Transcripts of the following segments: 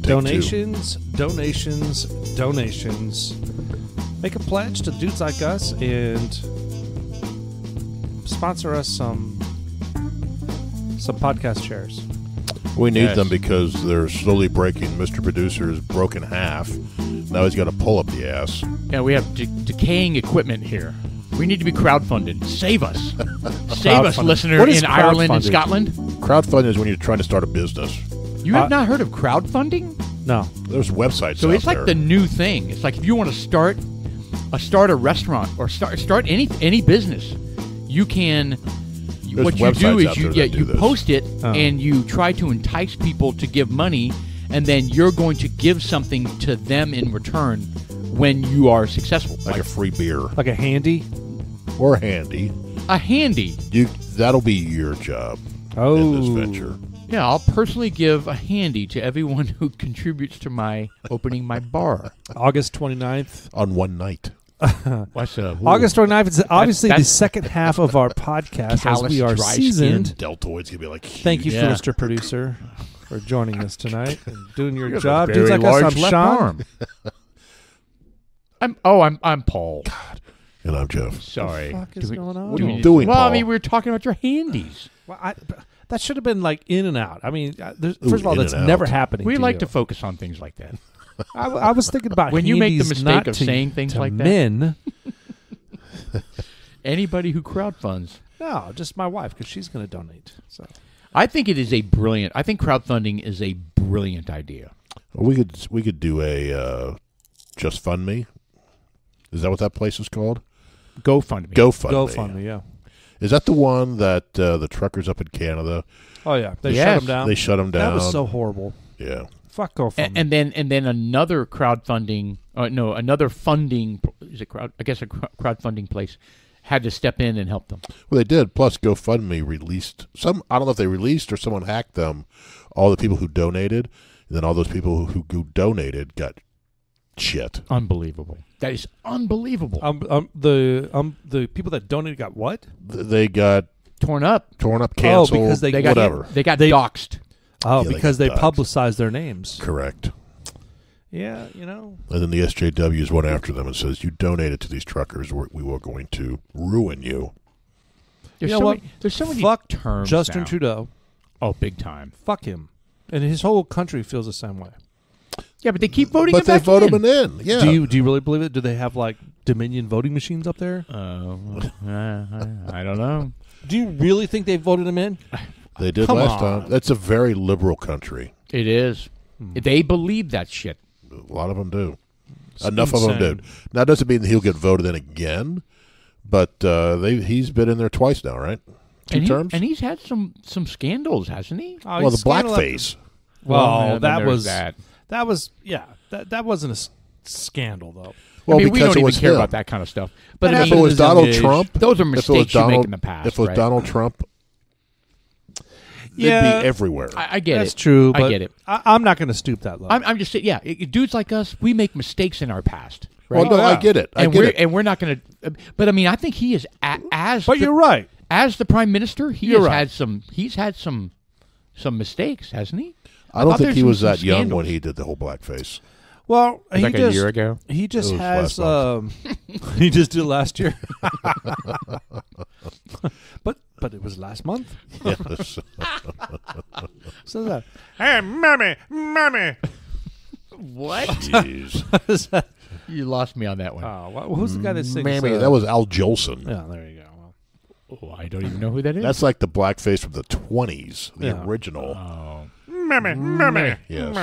Donations. Make a pledge to dudes like us and sponsor us some podcast shares. We need them because they're slowly breaking. Mr. Producer's broken half. Now he's got to pull up the ass. Yeah, we have decaying equipment here. We need to be crowdfunded. Save us. Save us, listener in Ireland and Scotland. Crowdfunding is when you're trying to start a business. You have not heard of crowdfunding? No. There's websites So out it's like there. the new thing. It's like if you want to start a restaurant or start any business, you can. There's what you do websites is out you there that do this. post it and you try to entice people to give money, and then you're going to give something to them in return when you are successful. like a free beer Like a handy? or a handy. A handy. That'll be your job in this venture. Yeah, I'll personally give a handy to everyone who contributes to my opening my bar. August 29th. On one night. What's August 29th is obviously the second half of our podcast as we are dry seasoned. Deltoid's going to be like huge. Thank you, Yeah. Mr. Producer, for joining us tonight and doing your You have job. a Dudes very like us, large I'm left Sean. arm. I'm Paul. And I'm Jeff. Sorry. What the fuck is going on? What are you doing, Well, Paul? I mean, we were talking about your handies. Well, that should have been like in and out. I mean, first Ooh, of all, in that's and never out. happening. We like you. to focus on things like that. I was thinking about When you make the handies mistake not of to- saying things to like that. men. Anybody who crowdfunds. No, just my wife because she's going to donate. So I think it is I think crowdfunding is a brilliant idea. Well, we could do a Just Fund Me. Is that what that place is called? GoFundMe. GoFundMe, yeah. Is that the one that the truckers up in Canada? Oh yeah, they Yes. shut them down. They shut them down. That was so horrible. Yeah. Fuck GoFundMe. And then another crowdfunding, another funding, is it crowd? I guess a crowdfunding place had to step in and help them. Well, they did. Plus, GoFundMe released some. I don't know if they released or someone hacked them. All the people who donated, and then all those people who donated got shit. Unbelievable. That is unbelievable. The people that donated got what? They got Torn up. canceled. because they got- whatever. They got doxxed. Oh, Yeah, they because got they doxxed. publicized their names. Correct. Yeah, you know. And then the SJWs went after them and says, "You donated to these truckers. We were going to ruin you." There's You know so what? many, there's so many Fuck terms Justin now. Trudeau. Oh, big time. Fuck him. And his whole country feels the same way. Yeah, but they keep voting But him they back vote in. him in. Yeah. Do you really believe it? Do they have like Dominion voting machines up there? I don't know. Do you really think they voted him in? They did Come last on. time. That's a very liberal country. It is. They believe that shit. A lot of them do. It's Enough of them insane. do. Now, it doesn't mean that he'll get voted in again, but he's been in there twice now, right? Two terms? And he's had some scandals, hasn't he? Oh, well, he's the scandal blackface. Well, then that there's was that. that was yeah. That wasn't a scandal though. Well, I mean, we because don't it even was care him. about that kind of stuff. But That I If mean, it was happened Donald in Trump, those are if it was mistakes you make Donald- in the past. If it was right? Donald Trump, Yeah. they'd be everywhere. I get That's it. true. I But get it. I'm not going to stoop that low. I'm just saying, yeah, dudes like us, we make mistakes in our past. Well, Right? no, I yeah. get it. I and get we're it. and we're not going to. But I mean, I think he is as. but you're right. As the prime minister, You're right. He's had some mistakes, hasn't he? I don't thought think there's he was some that young scandals. when he did the whole blackface. Well, he Like just a year ago. he just It was has last he just did it last year. but it was last month. Yes. So that hey, mommy. What? Jeez. You lost me on that one. Who's the guy that sings? Mammy, that was Al Jolson. Yeah, there you go. Oh, I don't even know who that is. That's like the blackface from the 20s, the Yeah. original. Mommy. Yes.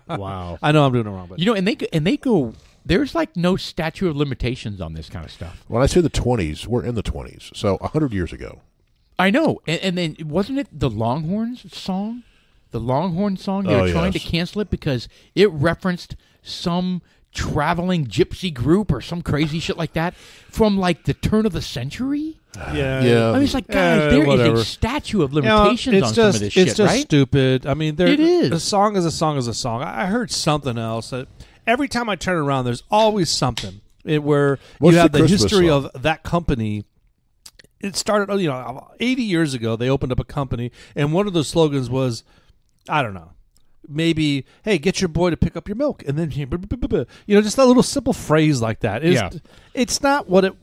Wow. I know I'm doing it wrong, but You know, and they go. There's like no statute of limitations on this kind of stuff. When I say the 20s, we're in the 20s. So 100 years ago. I know, and then wasn't it the Longhorns song? The Longhorn song. They Oh, were trying to yes. cancel it because it referenced some traveling gypsy group or some crazy shit like that from like the turn of the century. yeah. Yeah. I mean, it's like, guys, there is whatever. a statute of You know, limitations it's on just, some of this shit, it's just right? stupid. I mean, It is. A song is a song is a song. I heard something else. That every time I turn around, there's always something where What's you have the the Christmas history song? of that company. It started, 80 years ago. They opened up a company, and one of the slogans was, I don't know, maybe, hey, get your boy to pick up your milk, and then just a little simple phrase like that. It's not what it.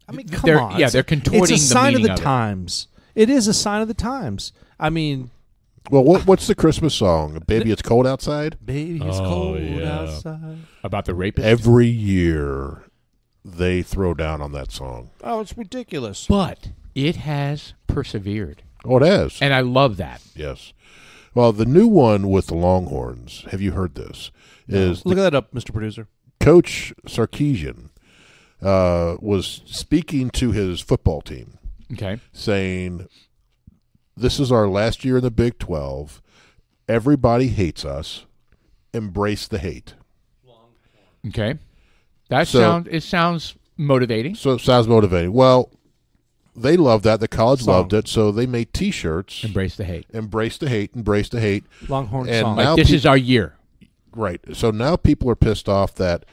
I mean, come on. Yeah, they're contorting the It's a sign of meaning the times. It is a sign of the times. I mean, Well, what's the Christmas song? Baby, it's cold outside. baby, it's cold outside. About the rapist. Every year, they throw down on that song. Oh, it's ridiculous. But it has persevered. Oh, it has. And I love that. Yes. Well, the new one with the Longhorns, have you heard this? Is Look that up, Mr. Producer. Coach Sarkisian was speaking to his football team, Okay. saying, this is our last year in the Big 12. Everybody hates us. Embrace the hate. Okay. That So- sounds motivating. So it sounds motivating. Well, they loved that. The college Song. loved it, so they made T-shirts. Embrace the hate. Embrace the hate. Embrace the hate. Longhorn And song. now Like, this pe- is our year. Right. So now people are pissed off that,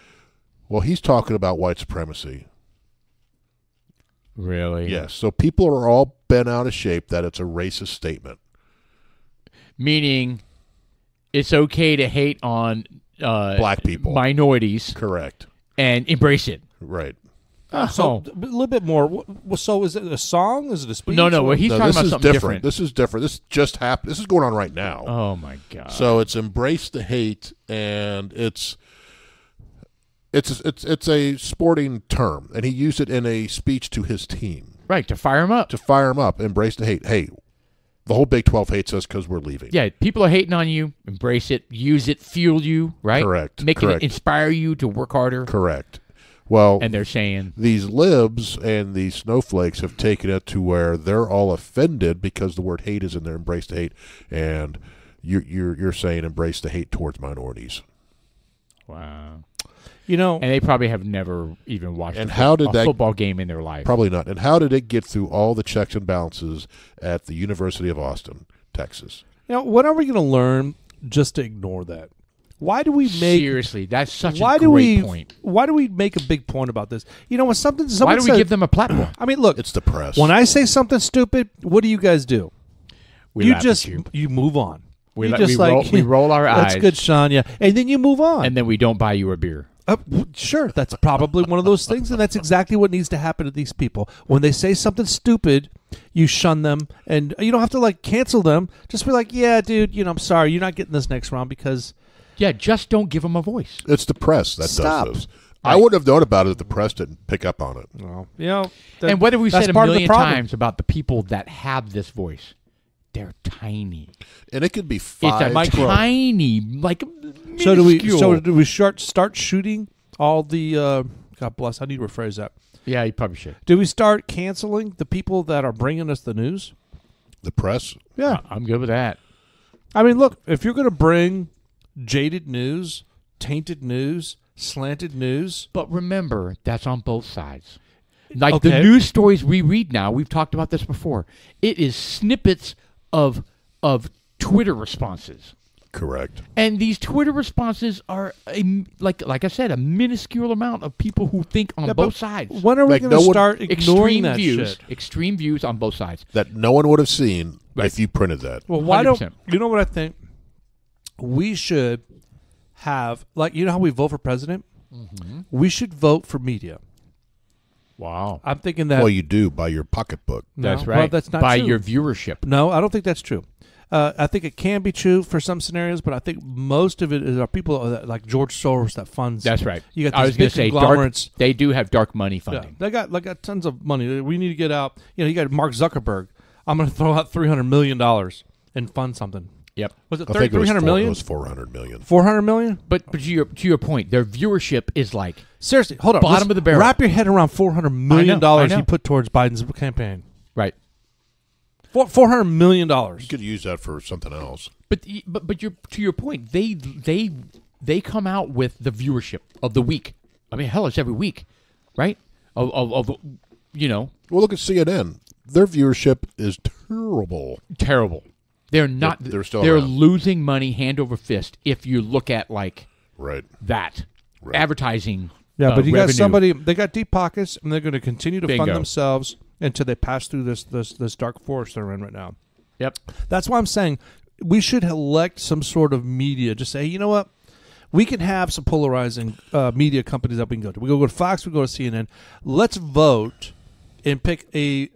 well, he's talking about white supremacy. Really? Yes. So people are all bent out of shape that it's a racist statement. Meaning it's okay to hate on Black people. minorities, Correct. and embrace it. Right. So a little bit more. So is it a song? Is it a speech? No, well, he's No, talking this about is something different. This is different. This just happened. This is going on right now. Oh, my God. So it's embrace the hate, and it's a sporting term, and he used it in a speech to his team Right, to fire him up. to fire him up. Embrace the hate. Hey, the whole Big 12 hates us because we're leaving. Yeah, people are hating on you. Embrace it. Use it. Fuel you, right? Correct, Make correct. it inspire you to work harder. Correct. Well, And they're saying, these libs and these snowflakes have taken it to where they're all offended because the word hate is in there. Embrace the hate, and you're saying embrace the hate towards minorities. wow. And And they probably have never even watched And a how did that- football game in their life. Probably not. And how did it get through all the checks and balances at the University of Austin, Texas? when are we going to learn just to ignore that? Why do we make? Seriously, that's such Why a do great we? point. Why do we make a big point about this? When someone Why do we says, give them a platform? I mean, look. It's the press. When I say something stupid, what do you guys do? We you laugh at just you. move on. We You la- just we roll our That's eyes. good, Sean. Yeah, and then you move on. And then we don't buy you a beer. Sure, that's probably one of those things, and that's exactly what needs to happen to these people. When they say something stupid, you shun them, and you don't have to cancel them. Just be like, yeah, dude, I'm sorry, you're not getting this next round because Yeah, just don't give them a voice. It's the press that Stop. does this. I wouldn't have known about it if the press didn't pick up on it. And whether we that's said a part of the million problem. times about the people that have this voice, they're tiny. And it could be It's five. a tiny, like So do we? minuscule. So do we start shooting all the? God bless. I need to rephrase that. Yeah, you probably should. Do we start canceling the people that are bringing us the news? The press? Yeah. I'm good with that. I mean, look, if you're going to bring jaded news, tainted news, slanted news, But remember, that's on both sides. Like the Okay. news stories we read now, we've talked about this before. It is snippets of Twitter responses. Correct. And these Twitter responses are, like I said, a minuscule amount of people who think on Yeah, both but sides. when are we Like, going no to one- start ignoring Extreme that views. shit? Extreme views on both sides. That no one would have seen Right. if you printed that. Well, why don't 100%. you know what I think? We should have how we vote for president. Mm-hmm. We should vote for media. Wow. I'm thinking that. Well, you do by your pocketbook. No, That's well, right. that's not By true. your viewership. No, I don't think that's true. I think it can be true for some scenarios, but I think most of it is our people like George Soros that funds. That's right. You got I these was going big to say, conglomerates. they do have dark money Yeah, funding. they got tons of money. We need to get out. You got Mark Zuckerberg. I'm going to throw out $300 million and fund something. Yep. Was it I think it was 300 million? It was 400 million. 400 million? But to your point, their viewership is like Seriously, hold on. Bottom of the barrel. Wrap your head around $400 million I know. he put towards Biden's campaign. right. $400 million. You could use that for something else. But to your point, they come out with the viewership of the week. I mean, hell, it's every week, right? Of Well, look at CNN. Their viewership is terrible. terrible. They're not. They're still They're around. losing money hand over fist. If you look at like Right. that Right. advertising. Yeah, but you got revenue. somebody. They got deep pockets, and they're going to continue to fund Bingo. themselves until they pass through this dark forest they're in right now. Yep. That's why I'm saying we should elect some sort of media. Just say, you know what? We can have some polarizing media companies that we can go to. We go to Fox, we go to CNN. Let's vote and pick a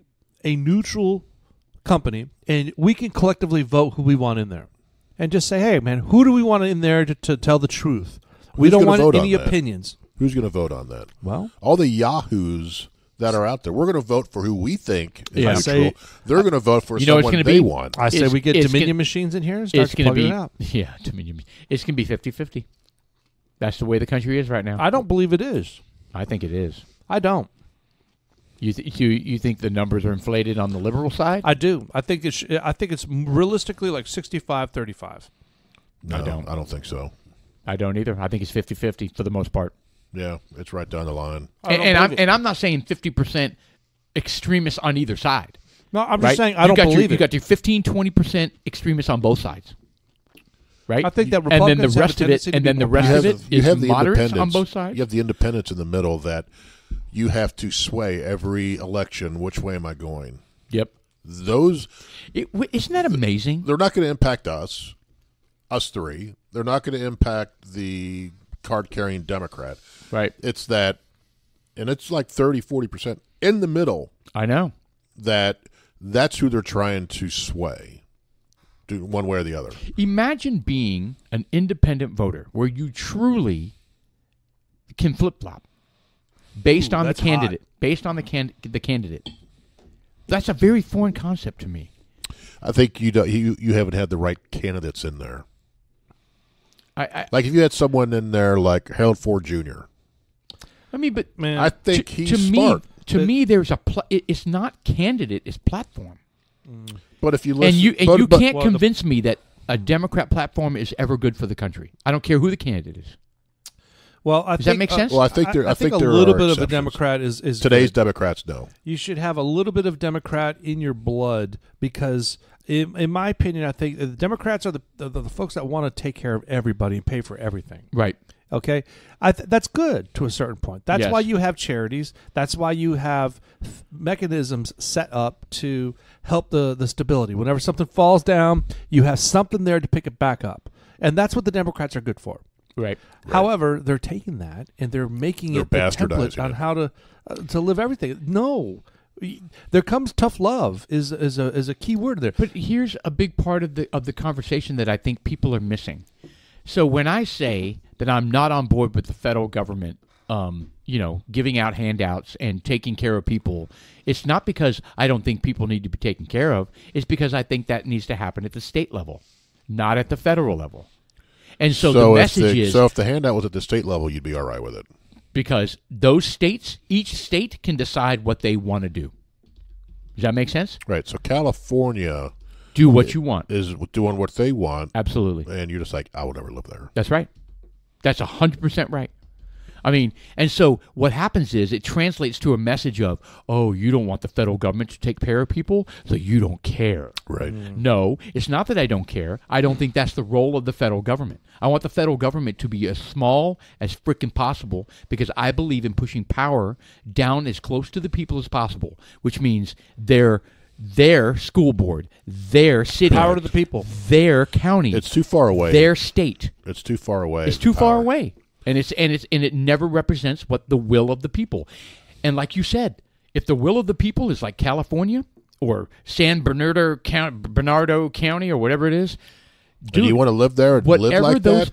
neutral company, and we can collectively vote who we want in there. And just say, hey, man, who do we want in there to tell the truth? We don't want any opinions. Who's going to vote on that? Well, all the yahoos that are out there, we're going to vote for who we think is neutral. They're going to vote for someone they want. I say we get Dominion machines in here and start plugging it out. Yeah, Dominion. It's going to be 50-50. That's the way the country is right now. I don't believe it is. I think it is. I don't. You think the numbers are inflated on the liberal side? I do. I think it's realistically like 65-35. No, I don't think so. I don't either. I think it's 50-50 for the most part. Yeah, it's right down the line. And I'm not saying 50% extremists on either side. No, I'm just saying I don't believe it. You got your 15-20% extremists on both sides. Right? I think that Republicans and then the rest of it, and then the rest of it is moderates on both sides. You have the independents in the middle that you have to sway every election. Which way am I going? Yep. Isn't that amazing? They're not going to impact us three. They're not going to impact the card-carrying Democrat. Right. It's that, and it's like 30-40% in the middle. I know. That's who they're trying to sway. One way or the other. Imagine being an independent voter where you truly can flip-flop based on the candidate. Hot. Based on the candidate. That's a very foreign concept to me. I think you haven't had the right candidates in there. Like if you had someone in there like Harold Ford Jr. I mean, but man, I think he's smart. To me, there's it's not candidate, it's platform. But if you listen, you can't convince me that a Democrat platform is ever good for the country. I don't care who the candidate is. Well, does that make sense? Well, I think a little bit of a Democrat is today's good. Democrats. No, you should have a little bit of Democrat in your blood because, in my opinion, I think the Democrats are the folks that want to take care of everybody and pay for everything. Right. Okay, that's good to a certain point. That's why you have charities. That's why you have mechanisms set up to help the stability. Whenever something falls down, you have something there to pick it back up, and that's what the Democrats are good for. Right. However, they're taking that and they're making it the template on how to live everything. No. There comes tough love is a key word there. But here's a big part of the conversation that I think people are missing. So when I say that I'm not on board with the federal government, giving out handouts and taking care of people, it's not because I don't think people need to be taken care of. It's because I think that needs to happen at the state level, not at the federal level. And so the message is... So if the handout was at the state level, you'd be all right with it. Because those states, each state can decide what they want to do. Does that make sense? Right. So California... Do what you want. Is doing what they want. Absolutely. And you're just like, I would never live there. That's right. That's 100% right. I mean, and so what happens is it translates to a message of, oh, you don't want the federal government to take care of people, so you don't care. Right. No, it's not that I don't care. I don't think that's the role of the federal government. I want the federal government to be as small as frickin' possible because I believe in pushing power down as close to the people as possible, which means their school board, their city, power to the people, their county. It's too far away. Their state. It's too far away. It's too far away, and it never represents what the will of the people. And like you said, if the will of the people is like California or San Bernardino County or whatever it is, and you want to live there and live like that?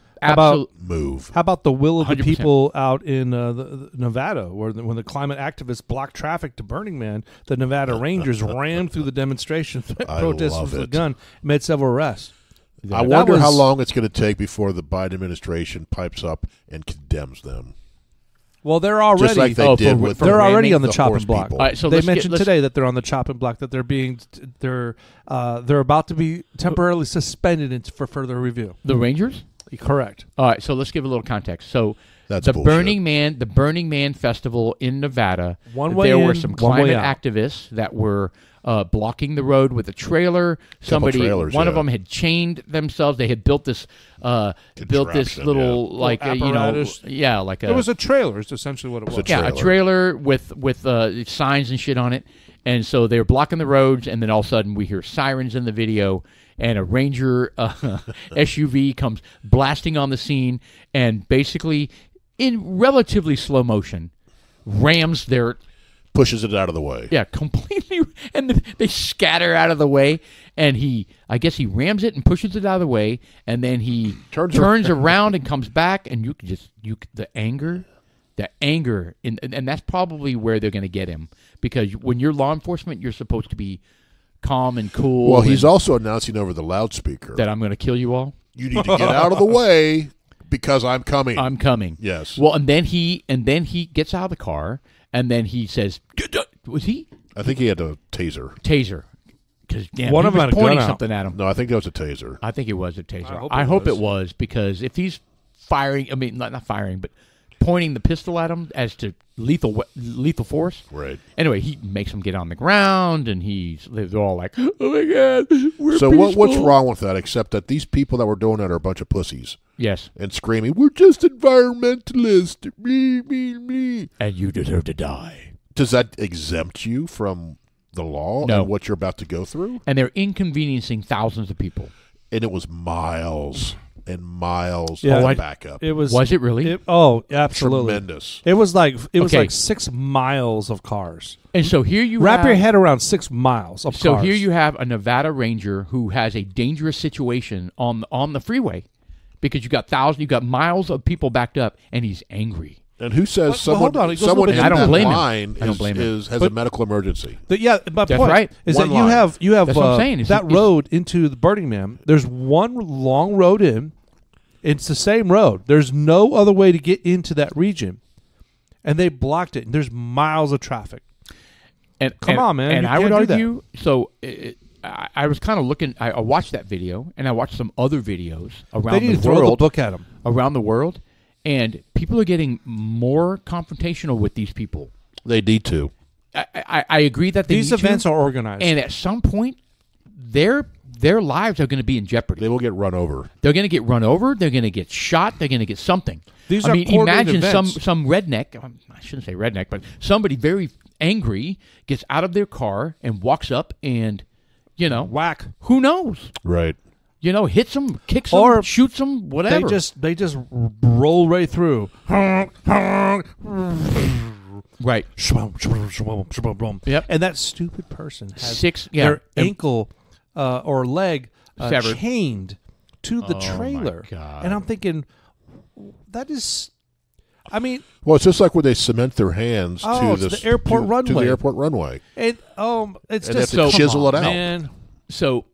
Move. How about the will of 100%. the people out in Nevada, where when the climate activists blocked traffic to Burning Man, the Nevada Rangers ran through the demonstration protesters with a gun, made several arrests. I wonder how long it's going to take before the Biden administration pipes up and condemns them. Well, they're already just like they did with they're already on the the chopping block. All right, so they mentioned today that they're on the chopping block, that they're about to be temporarily suspended for further review. The Rangers? Correct. All right, so let's give a little context. So that's the bullshit. Burning Man festival in Nevada, there were some climate activists that were blocking the road with a trailer. trailers, One of yeah. them had chained themselves. They had built this Contraption, little like apparatus. like a It was a trailer. Is essentially what it was. a yeah, a trailer with signs and shit on it. And so they were blocking the roads, and then all of a sudden we hear sirens in the video, and a Ranger SUV comes blasting on the scene, and basically, in relatively slow motion, rams their Pushes it out of the way. completely, and they scatter out of the way, and I guess he rams it and pushes it out of the way, and then he turns around and comes back, and the anger, and that's probably where they're going to get him, because when you're law enforcement, you're supposed to be calm and cool. Well, he's also announcing over the loudspeaker that I'm going to kill you all. you need to get out of the way because I'm coming. I'm coming. Yes. Well, and then he gets out of the car, and then he says, "Was he I think he had a taser. taser?" Because One he of them was had a gun pointing out. something at him. No, I think that was a taser. I think it was a taser. I hope it was. because if he's firing, I mean, not firing, but pointing the pistol at him as to lethal force. Right. Anyway, he makes him get on the ground, and they're all like, "Oh my god, we're So peaceful." what's wrong with that except that these people that were doing that are a bunch of pussies Yes, and screaming, "We're just environmentalists." Me, me, me. and you deserve to die. Does that exempt you from the law No. and what you're about to go through? And they're inconveniencing thousands of people. And it was miles and miles Yeah. of backup. Was it really? Absolutely. Tremendous. It was like Okay. 6 miles of cars. And so here you Wrap have, your head around 6 miles of So cars. here you have a Nevada Ranger who has a dangerous situation on the freeway, because you got miles of people backed up, and he's angry. And who says Well, hold on. someone, It goes a someone little in bit- I don't that blame him. line I don't blame him. has a medical emergency? My That's point right. is One that you line. have That's what I'm saying. that road into the Burning Man. There's one long road in. It's the same road. There's no other way to get into that region, and they blocked it. And there's miles of traffic. Come on, man. And You I would can't do that. argue. So I was kind of looking. I watched that video, and I watched some other videos They around need to the throw the world. book at them. Around the world, and people are getting more confrontational with these people. They need to. I agree that These need events to, are organized. and at some point, their lives are going to be in jeopardy. They will get run over. They're going to get run over. They're going to get shot. They're going to get something. These I are mean, coordinated imagine events. some redneck. I shouldn't say redneck, but somebody very angry gets out of their car and walks up and, Whack. who knows? Right. Hits them, kicks them, Or shoots them, whatever. They just roll right through. right. Yep. And that stupid person has Yeah. their ankle or leg Severed. chained to the Oh, trailer. my God. And I'm thinking, that is, I mean, Well, it's just like when they cement their hands Oh, to it's the airport to runway. the airport runway. it's And just they have to come chisel on, it out. man. So,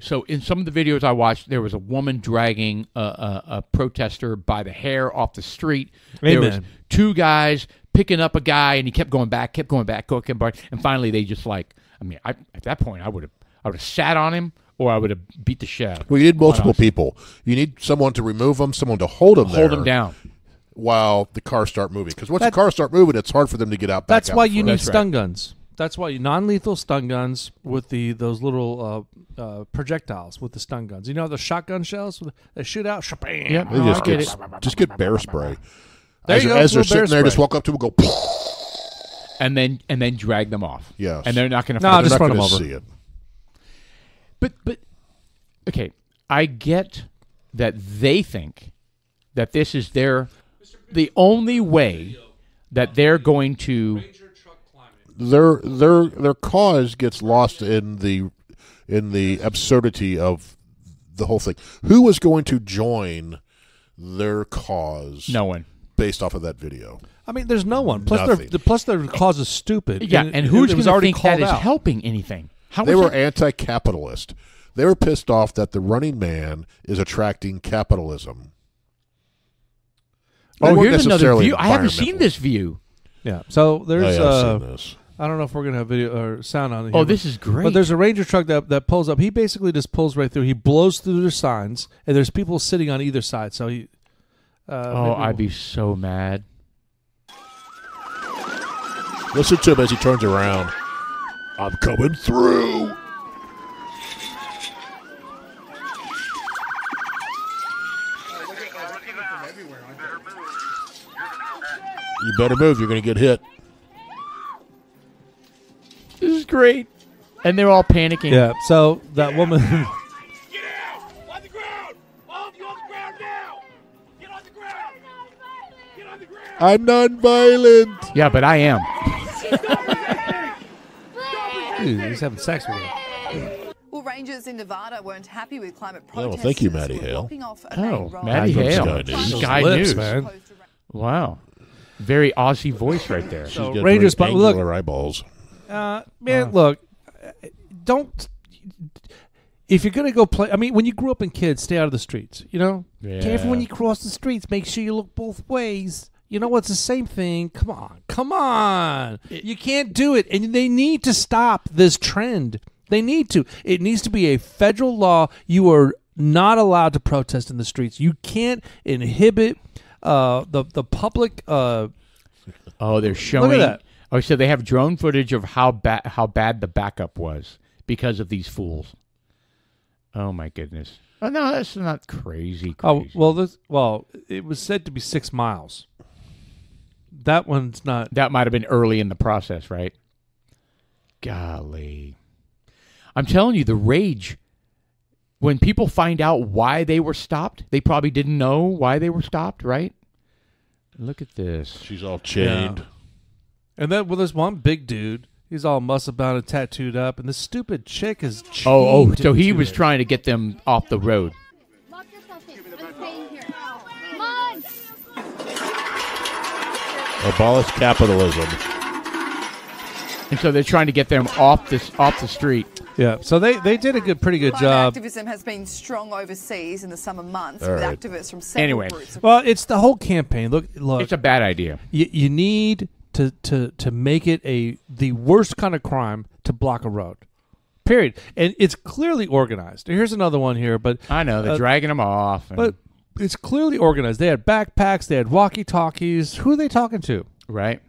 so in some of the videos I watched, there was a woman dragging a protester by the hair off the street. There was Amen. 2 guys picking up a guy, and he kept going back, and finally they just at that point I would have sat on him, or I would have beat the shit out of him. Well, you need multiple Honestly. people. You need someone to remove them, someone to hold them Hold him down. while the cars start moving. Because once the cars start moving, it's hard for them to get out. That's back why out you front. need That's right. stun guns. That's why non-lethal stun guns with those little projectiles with the stun guns. You know the shotgun shells they shoot out. Shabam. Yep. They No, just I get get just get bear spray. There you go, as they're little bear sitting there, just spray. walk up to them and go. And then drag them off. Yes. And they're not going to. No, They're just not run them gonna over. see it. But okay, I get that they think that this is the only way that they're going to. Their cause gets lost in the absurdity of the whole thing. Who is going to join their cause? No one. Based off of that video. I mean, there's no one. Plus, Nothing. their cause is stupid. Yeah, and who's it going was to already think that called is out. helping anything? How They is were that- anti-capitalist. They were pissed off that the Running Man is attracting capitalism. They Oh, weren't here's another necessarily view. I haven't seen environmental. this view. Yeah. So there's I've seen this. I don't know if we're gonna have video or sound on it. Oh, here, this is great. But there's a Ranger truck that pulls up. He basically just pulls right through. He blows through their signs, and there's people sitting on either side. So he. I'd be so mad. Listen to him as he turns around. I'm coming through. You better move. You're going to get hit. This is great. And they're all panicking. Yeah. So that woman. Get out! On the ground! All of you on the ground now! Get on the ground! Get on the ground! I'm non-violent. Yeah, but I am. Dude, he's having sex with her. Well, rangers in Nevada weren't happy with climate Oh, protesters. thank you, Maddie who were Hale. blocking off a Oh, main road. Maddie From Hale. Sky News. Sky Lips, News. man. Wow. Very Aussie voice right there. She's got Rangers, very but look- angular eyeballs. Man, look, don't. If you're gonna go play, I mean, when you grew up in kids, stay out of the streets. You know, careful when you cross the streets. Make sure you look both ways. You know what's the same thing? Come on. You can't do it, and they need to stop this trend. They need to. It needs to be a federal law. You are not allowed to protest in the streets. You can't inhibit the public. Oh, they're showing. Look at that. Oh, so they have drone footage of how bad the backup was because of these fools. Oh my goodness. Oh no, that's not crazy. Oh well, it was said to be 6 miles. That one's not. That might have been early in the process, right? Golly. I'm telling you, the rage. When people find out why they were stopped, they probably didn't know why they were stopped, right? Look at this. She's all chained. Yeah. And then, well, there's one big dude. He's all muscle bound and tattooed up, and this stupid chick is chained. Oh, so he to was it. trying to get them off the road. Lock yourself in. I'm staying here. Come on. Abolish capitalism. And so they're trying to get them off the street. Yeah, so they did a pretty good Climate job. activism has been strong overseas in the summer months All with right. activists from several Anyway. groups. Well, it's the whole campaign. Look, It's a bad idea. you need to make it the worst kind of crime to block a road. Period. And it's clearly organized. Here's another one here, but I know they're dragging them off. And, but it's clearly organized. They had backpacks. They had walkie-talkies. Who are they talking to? right?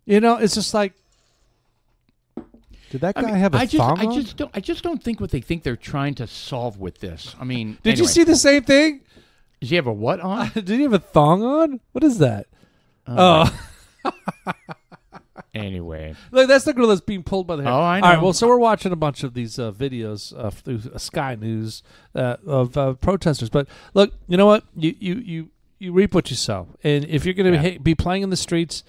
You know, it's just like, did that guy have a thong on? I just don't think what they think they're trying to solve with this. I mean, Did you anyway. see the same thing? Does he have a what on? Did he have a thong on? What is that? Oh. Anyway, Look, that's the girl that's being pulled by the hair. Oh, I All right, know. well, so we're watching a bunch of these videos through Sky News of protesters. But look, you know what? You reap what you sow. And if you're going to be playing in the streets,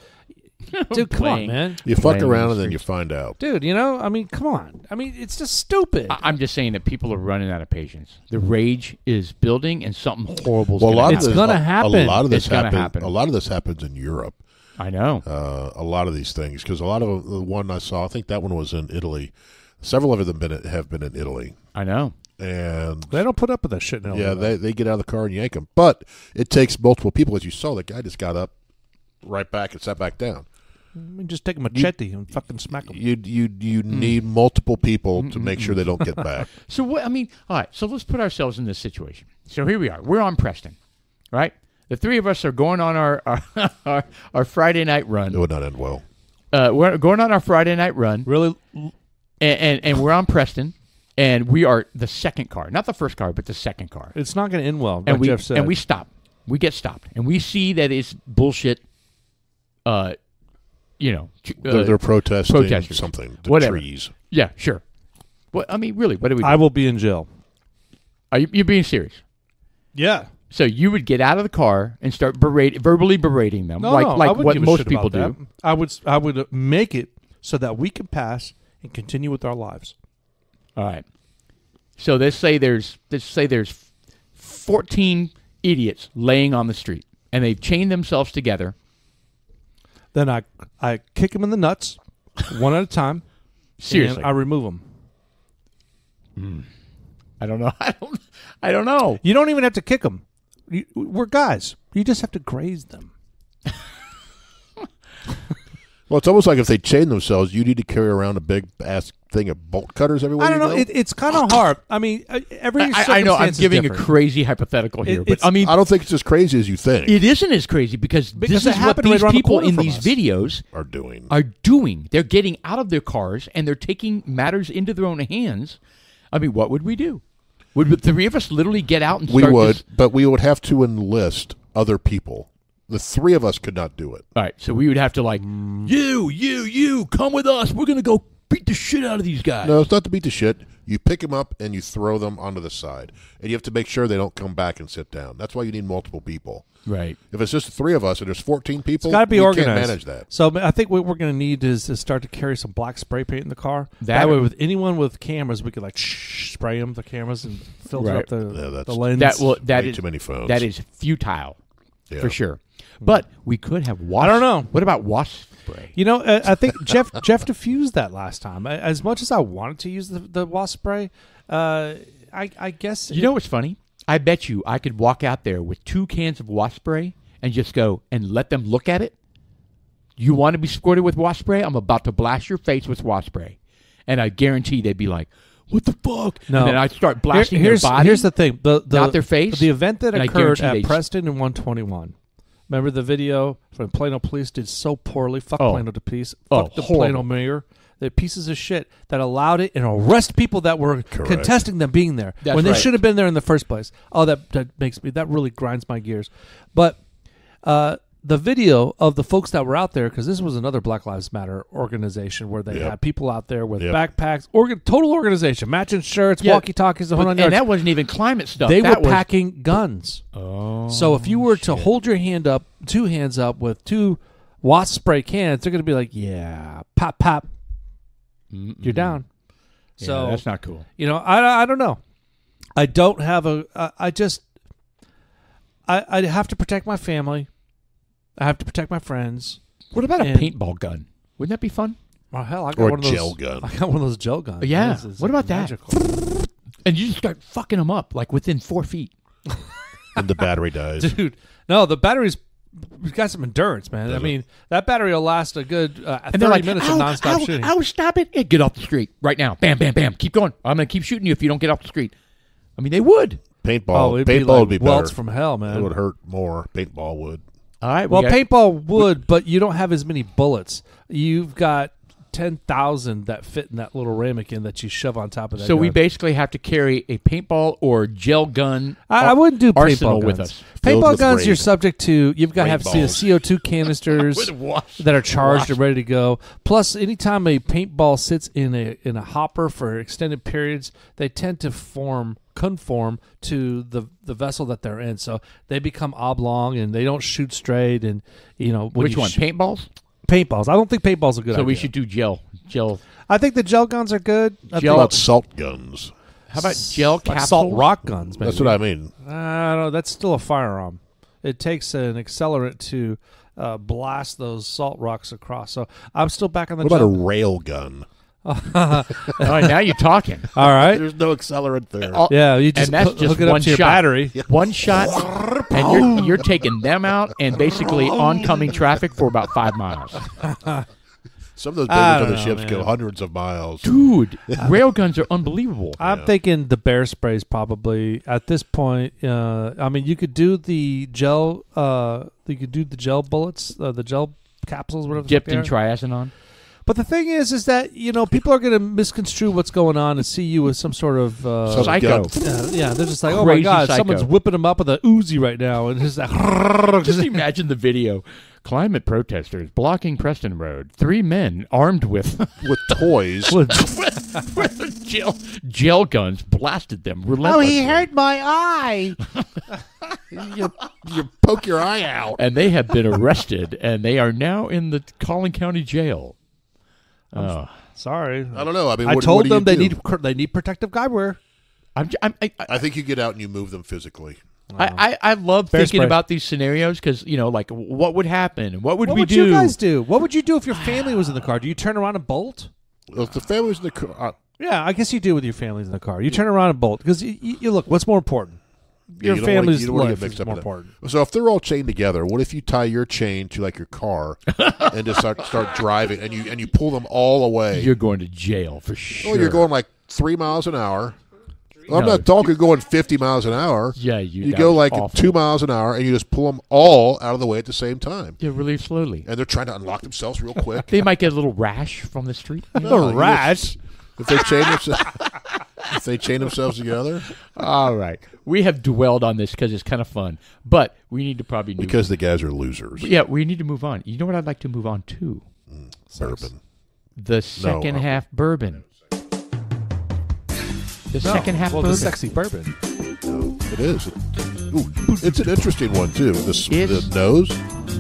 dude, come on, Playing. man. You fuck Playing in around the and then you streets. find out. Dude, you know, I mean, come on. I mean, it's just stupid. I'm just saying that people are running out of patience. The rage is building, and something horrible is Well, a lot going of to It's this, happen. gonna happen. A lot of this It's gonna happen- happen. A lot of this happens in Europe. I know. A lot of these things, because a lot of the one I saw, I think that one was in Italy. Several of them have been in Italy, I know. and They don't put up with that shit now. yeah, they get out of the car and yank them. But it takes multiple people, as you saw. The guy just got up, right back, and sat back down. I mean, just take a machete and fucking smack them. You need multiple people to make sure they don't get back. So what? I mean, all right. So let's put ourselves in this situation. So here we are. We're on Preston, right? The three of us are going on our Friday night run. It would not end well. We're going on our Friday night run, Really? and we're on Preston, and we are the second car, not the first car, but the second car. It's not going to end well, And like Jeff said. and we stop. We get stopped, and we see that it's bullshit. They're protesting protesters. something. The Whatever. trees. Yeah, sure. What I mean, really, what do we do? I will be in jail. Are you being serious? Yeah. So you would get out of the car and start verbally berating them, No, like I wouldn't what give a most shit people about do. that. I would make it so that we can pass and continue with our lives. All right. So let's say there's 14 idiots laying on the street, and they've chained themselves together. Then I kick them in the nuts, one at a time. Seriously, and I remove them. I don't know. I don't know. You don't even have to kick them. We're guys. You just have to graze them. Well, it's almost like if they chain themselves, you need to carry around a big ass thing of bolt cutters everywhere. I don't know. You go? It's kind of hard. I mean, every I know I'm circumstance is giving a different. crazy hypothetical here, but it's- I mean, I don't think it's as crazy as you think. it isn't as crazy because Because this it is what happened right these around the people corner in from these us. videos are doing. are doing. They're getting out of their cars and they're taking matters into their own hands. I mean, what would we do? Would the three of us literally get out and We start would, this? but we would have to enlist other people. The three of us could not do it. All right, so we would have to like, you, come with us. We're going to go beat the shit out of these guys. No, it's not to beat the shit. You pick them up and you throw them onto the side, and you have to make sure they don't come back and sit down. That's why you need multiple people. Right. If it's just the three of us and there's 14 people, It's got to be we organized. can't manage that. So I think what we're going to need is to start to carry some black spray paint in the car. That way, with anyone with cameras, we could like spray them the cameras and filter Right. up the that's- lens. That Way is too many phones. That is futile, Yeah. for sure. But we could have wasp. I don't know. What about wasp spray? You know, I think Jeff diffused that last time. As much as I wanted to use the wasp spray, I guess You know what's funny? I bet you I could walk out there with 2 cans of wasp spray and just go and let them look at it. You want to be squirted with wasp spray? I'm about to blast your face with wasp spray. And I guarantee they'd be like, what the fuck? No. And then I start blasting here's, their body. Here's the thing: not their face. The event that and I occurred guarantee at they'd- Preston and 121. Remember the video when Plano Police did so poorly? Fuck Oh. Plano to piece. Oh, Fuck the horrible. Plano mayor. They're pieces of shit that allowed it and arrest people that were contesting them being there That's when they right. should have been there in the first place. Oh, that really grinds my gears. But the video of the folks that were out there, because this was another Black Lives Matter organization where they Yep. had people out there with Yep. backpacks, total organization, matching shirts, Yeah. walkie-talkies, the whole But- nine and yards. that wasn't even climate stuff. They that were was, packing guns. Oh, So if you were to hold your hand up, 2 hands up with 2 wasp spray cans, they're going to be like, yeah, pop, pop, you're down. Yeah, So that's not cool. You know, I don't know. I don't have I have to protect my family. I have to protect my friends. What about a And- paintball gun? Wouldn't that be fun? Oh, hell, I got Or a one of those gel gun. I got one of those gel guns. Yeah. It's What about that? magical. And you just start fucking them up like within 4 feet. And the battery dies. Dude, no, the battery's got some endurance, man. I Does it? mean, that battery will last a good 30 And they're like, minutes of nonstop shooting. Ow, stop it. Yeah, get off the street right now. Bam, bam, bam. Keep going. I'm going to keep shooting you if you don't get off the street. I mean, they would. Paintball. it'd Paintball be like would be welts better. from hell, man. It would hurt more. Paintball would. All right. Well, we got- paintball would, but you don't have as many bullets. You've got 10,000 that fit in that little ramekin that you shove on top of that. So we gun. basically have to carry a paintball or gel gun I wouldn't do arsenal paintball with guns. us. Filled Paintball with guns, you're rain. subject to. You've got to have Rainballs. CO2 canisters that are charged and ready to go. Plus, anytime a paintball sits in a hopper for extended periods, they tend to conform to the vessel that they're in. So they become oblong and they don't shoot straight. And when Which you one? Paintballs? Paintballs. I don't think paintballs are good. So we idea. should do gel. I think the gel guns are good. I Gel- How think about salt guns? How about gel like capsules? salt rock guns. Maybe. That's what I mean. I don't know. That's still a firearm. It takes an accelerant to blast those salt rocks across. So I'm still back on the What about a gel. rail gun? All right, now you're talking. All right. There's no accelerant there. Yeah, you just and that's hook just it up one to your shot. battery. One shot, and you're taking them out and basically oncoming traffic for about 5 miles. Some of those I buildings on don't the know, ships man. go hundreds of miles. Dude, rail guns are unbelievable. I'm thinking the bear sprays probably at this point. I mean, you could do the gel. You could do the gel bullets, the gel capsules, whatever. the fuck Dipped they in are. triazonon. But the thing is that people are going to misconstrue what's going on and see you as some sort of Some Psycho. gun. yeah. They're just like, oh my Crazy god, psycho. someone's whipping them up with a Uzi right now, and it's like, Just imagine the video. Climate protesters blocking Preston Road. 3 men armed with With toys. with gel guns blasted them relentlessly. my eye. you poke your eye out. And they have been arrested, and they are now in the Collin County Jail. Sorry, I don't know. I mean, I what told do you them they do? need protective eyewear. I think you get out and you move them physically. I love Bear thinking spray. about these scenarios because, like, what would happen? What would What we would do? you guys do? What would you do if your family was in the car? Do you turn around and bolt? If the family's in the car, Yeah, I guess you do with your families in the car. You turn around and bolt because you look. What's more important? your you don't wanna- family's you don't wanna life get mixed is up more in that. important. So if they're all chained together, what if you tie your chain to like your car and just start driving, and you pull them all away? You're going to jail for sure. Well, you're going like 3 miles an hour. Well, I'm No, not talking going 50 miles an hour. Yeah, You that go was like awful. 2 miles an hour, and you just pull them all out of the way at the same time. Yeah, really slowly. And they're trying to unlock themselves real quick. They might get a little rash from the street. No, you rash. just- if they chain themselves, if they chain themselves together, All right. We have dwelled on this because it's kind of fun, but we need to probably move. because the guys are losers. Yeah, we need to move on. You know what I'd like to move on to? Bourbon. The second half bourbon. The second half well, bourbon. the sexy bourbon. It is. It's an interesting one too. The nose.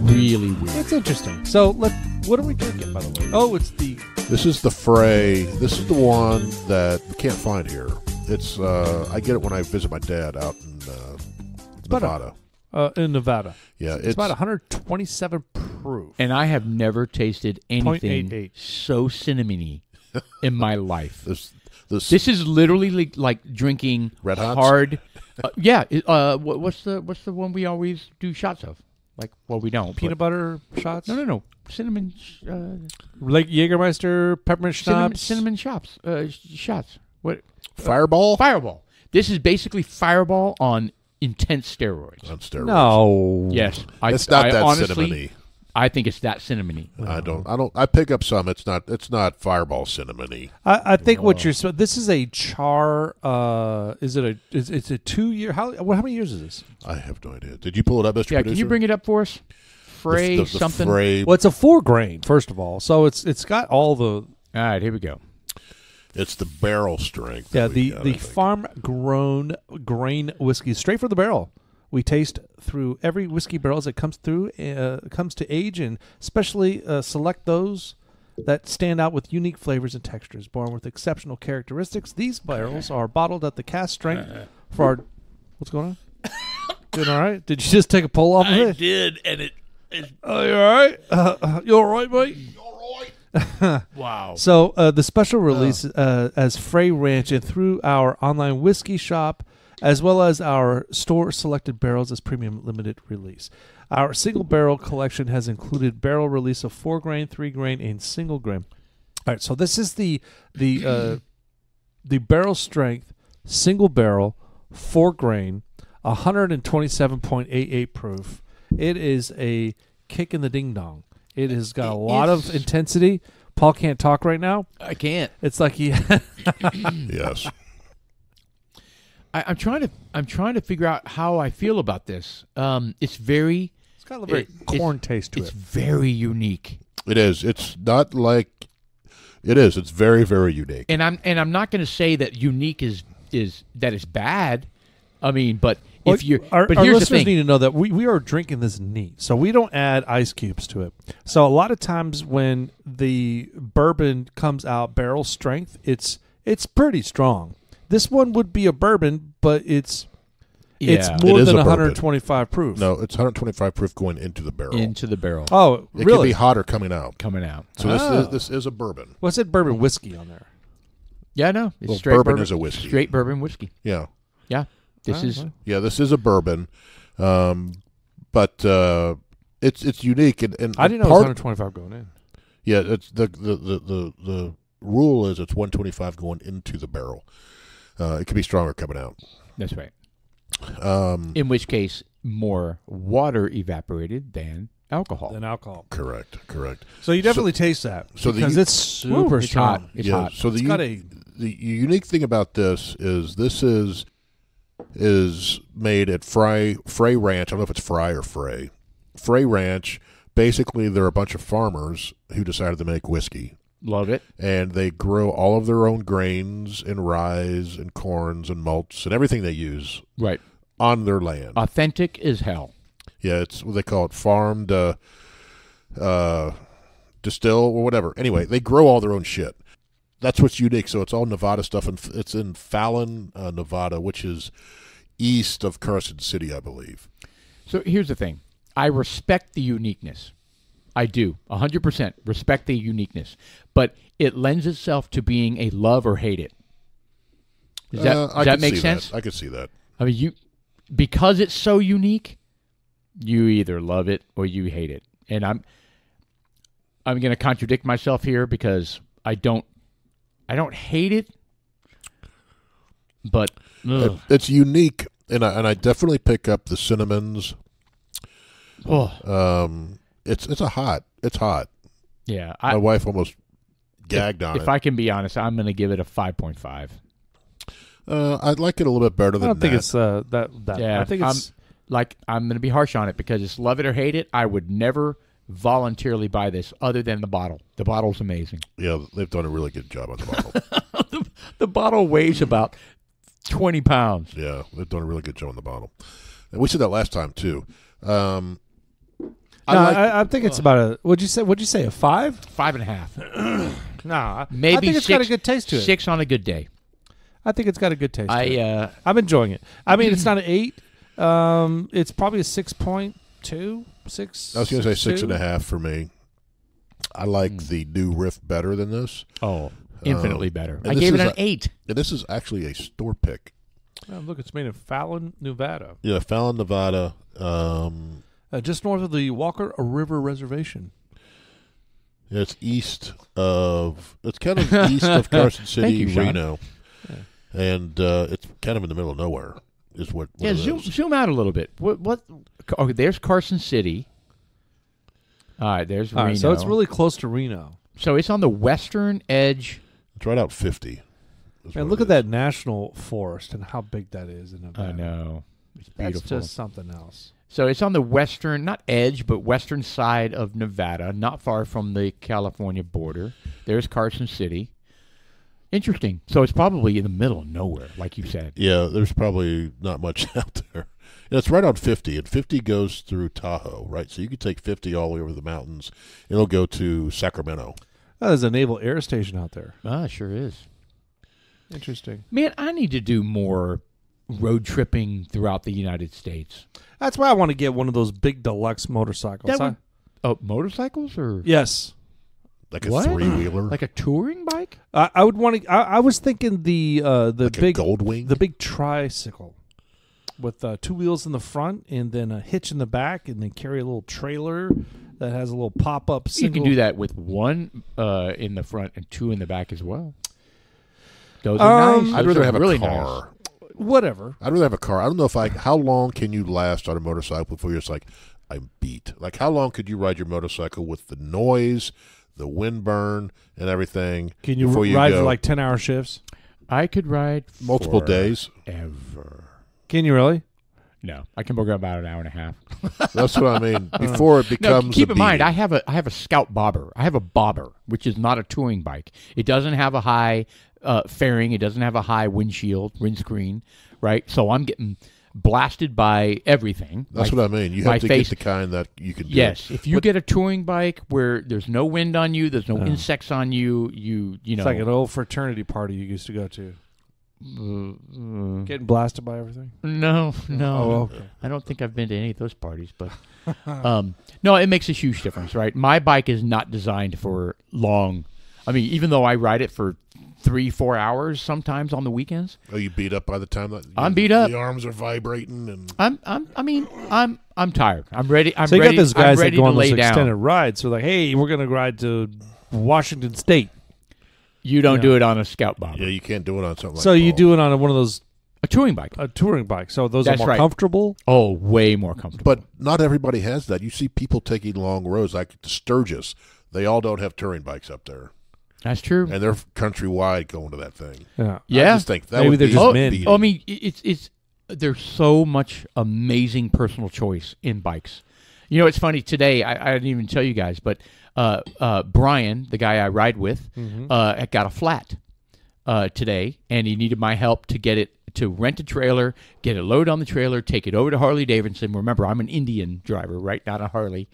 Really weird. It's interesting. So what are we drinking, by the way? Oh, it's the This is the Frey. This is the one that we can't find here. It's I get it when I visit my dad out in Nevada. in Nevada. Yeah, It's about 127 proof. And I have never tasted anything 0.88. so cinnamony in my life. this This is literally like drinking Red Hots? hard. What's the one we always do shots of? Like, well, we don't. Peanut butter shots? No. Cinnamon. Like Jägermeister, peppermint schnapps. Cinnamon shots. Shots. What? Fireball Fireball. This is basically Fireball on intense steroids. on steroids. No. Yes, It's not that honestly, cinnamony. I think it's that cinnamony. I pick up some. It's not Fireball cinnamony. I think what you're. This is a char. Is it a? It's a 2-year. How many years is this? I have no idea. Did you pull it up, Mr. Yeah, Producer? can you bring it up for us? Frey the something. Frey, Well, it's a 4 grain. First of all, so it's got all the. All right, here we go. it's the barrel strength. Yeah, that we got, I the think. farm grown grain whiskey straight from the barrel. We taste through every whiskey barrel as it comes through, comes to age, and especially select those that stand out with unique flavors and textures. Born with exceptional characteristics, these barrels are bottled at the cask strength for our. What's going on? Doing all right? Did you just take a pull off of it? did, and it. Oh, you all right? You all right, mate? Wow. So the special release as Frey Ranch and through our online whiskey shop, as well as our store-selected barrels as premium limited release. Our single barrel collection has included barrel release of 4 grain, 3 grain, and single grain. All right, so this is the barrel strength single barrel 4 grain, 127.88 proof. It is a kick in the ding dong. It has got a lot of intensity. Paul can't talk right now. I can't. It's like he. Yes. I'm trying to figure out how I feel about this. It's very. It's got a very corn taste to It's it. very unique. It is. It's not like. It is. It's very, very unique. And I'm not going to say that unique is bad. I mean, but if you our but here's the listeners thing. need to know that we are drinking this neat, so we don't add ice cubes to it. So a lot of times when the bourbon comes out barrel strength, it's pretty strong. This one would be a bourbon, but it's more It is than a bourbon. 125 proof. No, it's 125 proof going into the barrel. into the barrel Oh, it can really? be hotter coming out. coming out. So this is a bourbon. What's that bourbon whiskey on there? Yeah, no, it's Well, straight bourbon is a whiskey. Straight bourbon whiskey. Yeah. Yeah, this is Yeah, this is a bourbon, but it's unique and I didn't know it was 125 going in. Yeah, it's the rule is it's 125 going into the barrel. It could be stronger coming out. that's right. In which case, more water evaporated than alcohol. Than alcohol. Correct. So you definitely taste that so the because u- it's super It's strong. hot. It's yeah. hot. So It's got a the unique thing about this is made at Frey Ranch. I don't know if it's Fry or Frey. Frey Ranch. Basically, they're a bunch of farmers who decided to make whiskey. Love it. And they grow all of their own grains and rye and corns and malts and everything they use Right. on their land. Authentic as hell. Yeah, it's what they call it, farmed, distill or whatever. Anyway, they grow all their own shit. That's what's unique. So it's all Nevada stuff, and it's in Fallon, Nevada, which is east of Carson City, I believe. So here's the thing. I respect the uniqueness. I do. 100% respect the uniqueness. But it lends itself to being a love or hate it. Does I that could make see sense? I could see that. I mean, because it's so unique, you either love it or you hate it. And I'm going to contradict myself here because I don't hate it, but it's unique, and I definitely pick up the cinnamons. It's hot. Yeah, My wife almost gagged on it. If I can be honest, I'm going to give it a 5.5. I'd like it a little bit better than that. I don't think it's that. Yeah, I think it's I'm going to be harsh on it because it's love it or hate it. I would never voluntarily buy this other than the bottle. The bottle's amazing. Yeah, they've done a really good job on the bottle. The bottle weighs about 20 pounds. Yeah, they've done a really good job on the bottle. And we said that last time too. I think it's about a. What'd you say? A 5? 5.5. Nah, Maybe I think it's got a good taste to it. 6 on a good day. I think it's got a good taste. to it. I I'm enjoying it. I mean, it's not an 8. It's probably a 6.2, 6. I was going to say 6.5 for me. I like the new Riff better than this. Infinitely better. I this gave it is an 8. And this is actually a store pick. Oh, look, it's made in Fallon, Nevada. Yeah, Fallon, Nevada. Just north of the Walker River Reservation. It's it's kind of east of Carson City, you, Sean. Reno. Yeah. And it's kind of in the middle of nowhere is what it is. Zoom out a little bit. What? Okay, there's Carson City. All right, there's Reno. All right, so it's really close to Reno. So it's on the western edge. It's right out 50. Man, look at that national forest and how big that is in Nevada. I know. It's beautiful. That's just something else. So it's on the western, not edge, but western side of Nevada, not far from the California border. There's Carson City. Interesting. So it's probably in the middle of nowhere, like you said. Yeah, there's probably not much out there. And it's right on 50, and 50 goes through Tahoe, right? So you could take 50 all the way over the mountains. It'll go to Sacramento. Oh, there's a naval air station out there. Sure is. Interesting. Man, I need to do more road tripping throughout the United States. That's why I want to get one of those big deluxe motorcycles. Motorcycles or Yes. Like a What? 3-wheeler. like a touring bike? I would want to. I was thinking the like big a Goldwing. the big tricycle with 2 wheels in the front and then a hitch in the back, and then carry a little trailer that has a little pop up. You can do that with 1 in the front and 2 in the back as well. Those are nice. I'd Those rather are have really a car. nice. Whatever. I'd rather have a car. I don't know how long can you last on a motorcycle before you're just like, I'm beat. Like, how long could you ride your motorcycle with the noise, the wind burn, and everything? Can you before ride go for like 10-hour shifts? I could ride multiple days? ever. Can you really? No, I can go about an hour and a half. That's what I mean. Before it becomes No, keep a in mind, beating. I have a Scout Bobber. I have a Bobber, which is not a touring bike. It doesn't have a high fairing. It doesn't have a high windscreen, right? So I'm getting blasted by everything. That's what I mean. You have to get the kind that you can do. Yes, if you get a touring bike where there's no wind on you, there's no insects on you, you know. It's like an old fraternity party you used to go to. Getting blasted by everything? No. Oh, okay. I don't think I've been to any of those parties, but no, it makes a huge difference, right? My bike is not designed for long. I mean, even though I ride it for 3-4 hours sometimes on the weekends. Oh, you beat up by the time that I'm beat up. The arms are vibrating and I'm tired. I'm ready. So you got those guys that go on those down. extended rides. So like, hey, we're going to ride to Washington State. You don't do it on a Scout Bobber. yeah, you can't do it on something like So you Paul. do it on one of those A touring bike. a touring bike. So those That's are more right. comfortable. Oh, way more comfortable. But not everybody has that. You see people taking long roads like Sturgis. They all don't have touring bikes up there. That's true. And they're countrywide going to that thing. Yeah. Yeah. I just think that Maybe would they're be just a men. beating. I mean, it's there's so much amazing personal choice in bikes. You know, it's funny today. I didn't even tell you guys, but Brian, the guy I ride with, got a flat today, and he needed my help to get it to rent a trailer, get a load on the trailer, take it over to Harley Davidson. Remember, I'm an Indian driver, right? Not a Harley.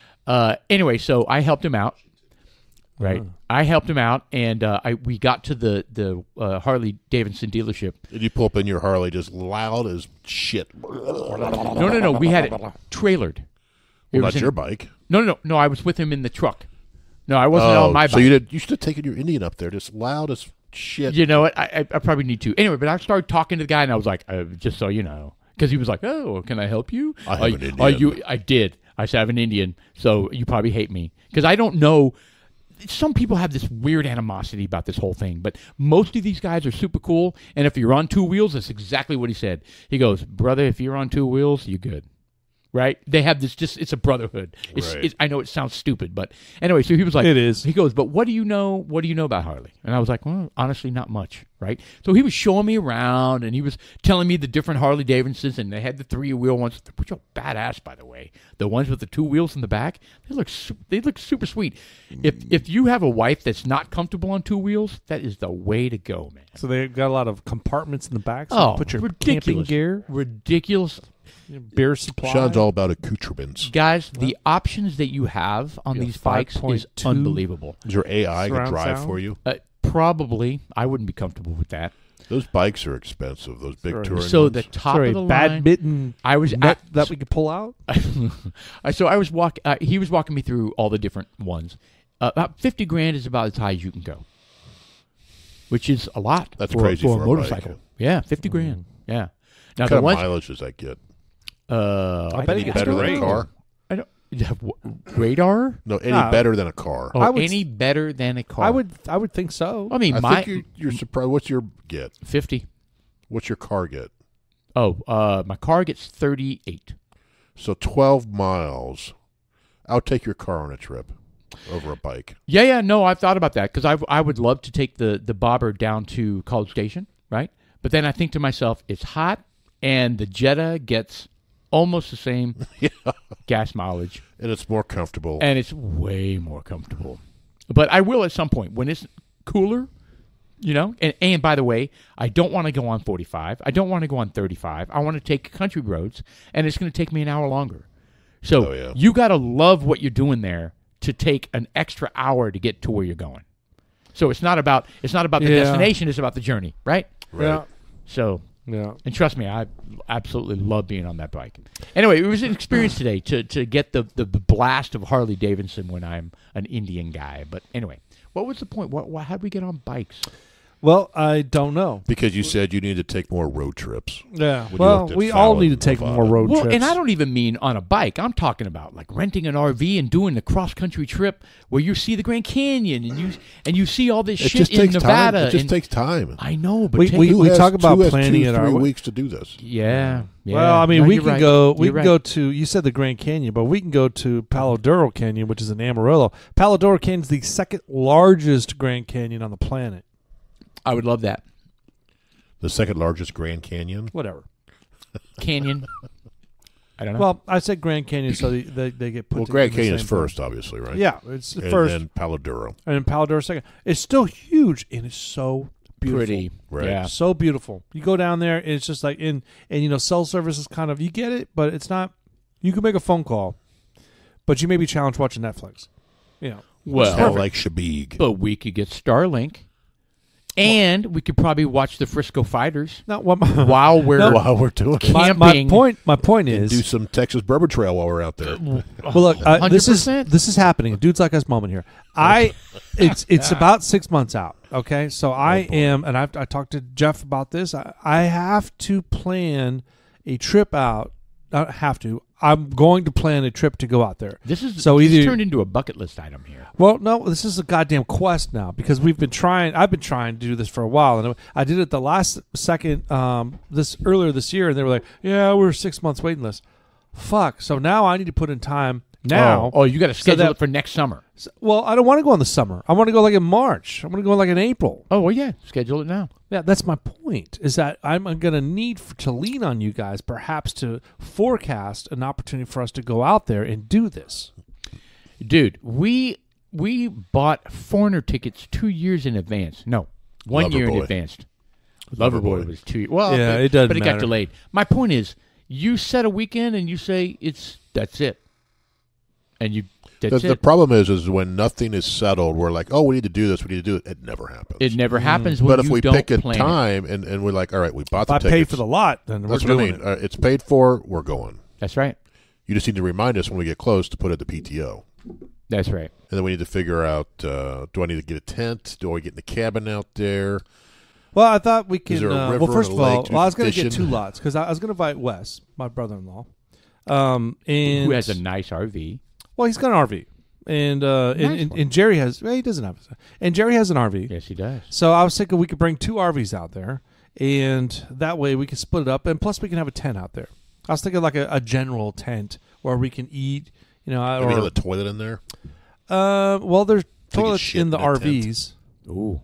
Anyway, so I helped him out. Right, I helped him out, and we got to the Harley Davidson dealership. Did you pull up in your Harley just loud as shit? No. We had it trailered. It Well, was not your bike. No. I was with him in the truck. No, I wasn't on my bike. So you should have taken your Indian up there, just loud as shit. You know what? I probably need to. Anyway, but I started talking to the guy, and I was like, just so you know, Because he was like, "Oh, can I help you? I have Are an Indian." Are you? I did. I said, I have an Indian, so you probably hate me because I don't know. Some people have this weird animosity about this whole thing, but most of these guys are super cool. And if you're on two wheels, that's exactly what he said. He goes, "Brother, if you're on two wheels, you're good." Right? They have this it's a brotherhood. Right. I know it sounds stupid, but anyway, so he was like, It is. He goes, "But what do you know? What do you know about Harley?" And I was like, "Well, honestly, not much." Right? So he was showing me around, and he was telling me the different Harley Davidsons, and they had the 3-wheel ones, which are badass, by the way. The ones with the 2 wheels in the back, they look super sweet. If you have a wife that's not comfortable on 2 wheels, that is the way to go, man. So they got a lot of compartments in the back. So Oh, you put your ridiculous. camping gear, Ridiculous. beer supply. Sean's all about accoutrements. Guys, the options that you have on these bikes is 5.2. unbelievable. Is your AI going to Surround drive sound? for you? Probably. I wouldn't be comfortable with that. Those bikes are expensive. Those big Sorry. touring So ones. the top Sorry, of the line. badminton I was net at, that we could pull out. so I was he was walking me through all the different ones. About 50 grand is about as high as you can go, which is a lot. That's for, crazy for for a a motorcycle. bike. Yeah, 50 grand. Yeah. Now What the kind of ones. mileage does that get? I bet think it it's Better than great. a car? I don't. Radar? No, any No. better than a car. Oh, I would any better than a car? I would think so. I mean, I my think you're surprised. What's your get? 50. What's your car get? Oh, my car gets 38. So 12 miles. I'll take your car on a trip over a bike. Yeah. No, I've thought about that because I would love to take the bobber down to College Station, right? But then I think to myself, it's hot, and the Jetta gets almost the same gas mileage, And it's more comfortable. and it's way more comfortable. But I will at some point when it's cooler, you know. And by the way, I don't want to go on 45. I don't want to go on 35. I want to take country roads, and it's going to take me an hour longer. So Oh, yeah. you got to love what you're doing there to take an extra hour to get to where you're going. So it's not about the Yeah. destination; it's about the journey, right? Right. So, Yeah. and trust me, I absolutely love being on that bike. Anyway, it was an experience today to get the blast of Harley Davidson when I'm an Indian guy. But anyway, what was the point? How'd we get on bikes? Well, I don't know. Because you said you need to take more road trips. Yeah. When you Well, looked at we all Fallon need to take Nevada. more road Well, trips. and I don't even mean on a bike. I'm talking about like renting an RV and doing the cross country trip where you see the Grand Canyon and you see all this It shit just in takes Nevada. time. It just and- takes time. I know, but We- take we- it- Who has- talk about who has planning 2, it 3 our- weeks to do this. yeah. Well, I mean, No, we you're can right. go. We You're can right. go to. You said the Grand Canyon, but we can go to Palo Duro Canyon, which is in Amarillo. Palo Duro Canyon is the second largest Grand Canyon on the planet. I would love that. The second largest Grand Canyon. Whatever. Canyon. I don't know. Well, I said Grand Canyon, so they get put. Well, together Grand in the Canyon is same first, obviously, right? thing. Yeah, it's the And first, then Palo Duro. and then Palo Duro second. It's still huge, and it's so beautiful. Pretty. Right. Yeah. So beautiful. You go down there, and it's just like and cell service is kind of you get it, but it's not. You can make a phone call, but you may be challenged watching Netflix. You know. Well, Smell like Shabig. but we could get Starlink, and we could probably watch the Frisco Fighters Not what my, while we're While we're doing it. my camping. point. My point And is do some Texas Bourbon Trail while we're out there. Well, look, this 100%. is happening. Dudes like us moment here. It's about 6 months out. Okay, so I am, and I talked to Jeff about this. I have to plan a trip out. I have to. I'm going to plan a trip to go out there. This is So this either- turned into a bucket list item here. Well, no, this is a goddamn quest now because we've been trying. I've been trying to do this for a while, and I did it the last second earlier this year, and they were like, "Yeah, we're 6 months waiting list." Fuck. So now I need to put in time now. Oh, you got to schedule that- it for next summer. Well, I don't want to go in the summer. I want to go like in March. I want to go like in April. Oh, well, yeah, schedule it now. Yeah, that's my point. Is that I'm going to need to lean on you guys, perhaps to forecast an opportunity for us to go out there and do this. Dude, we bought foreigner tickets 2 years in advance. No, 1 year in Loverboy. advance. Loverboy Loverboy. was 2 years. Well, Yeah, but, it doesn't but it matter. got delayed. My point is, you set a weekend and you say that's it, and that's The it. problem is when nothing is settled, we're like, oh, we need to do this, we need to do it. It never happens. It never happens when but if you we don't pick a plan it. time and we're like, all right, we bought If the I tickets. pay for the lot, then That's we're what I doing mean. it. It's paid for, we're going. That's right. You just need to remind us when we get close to put it at the PTO. That's right. And then we need to figure out, do I need to get a tent? Do I get in the cabin out there? Well, I thought we can. there a river Well, first and of a all, lake I was going to fishing? get 2 lots because I was going to invite Wes, my brother-in-law, and Who has a nice RV? well, he's got an RV, and Nice one. and Jerry has. Well, he doesn't have. And Jerry has an RV. Yes, he does. So I was thinking we could bring 2 RVs out there, and that way we can split it up, and plus we can have a tent out there. I was thinking like a general tent where we can eat, Do we have a toilet in there? well, there's So you can toilets shit in the in a tent. RVs. Ooh,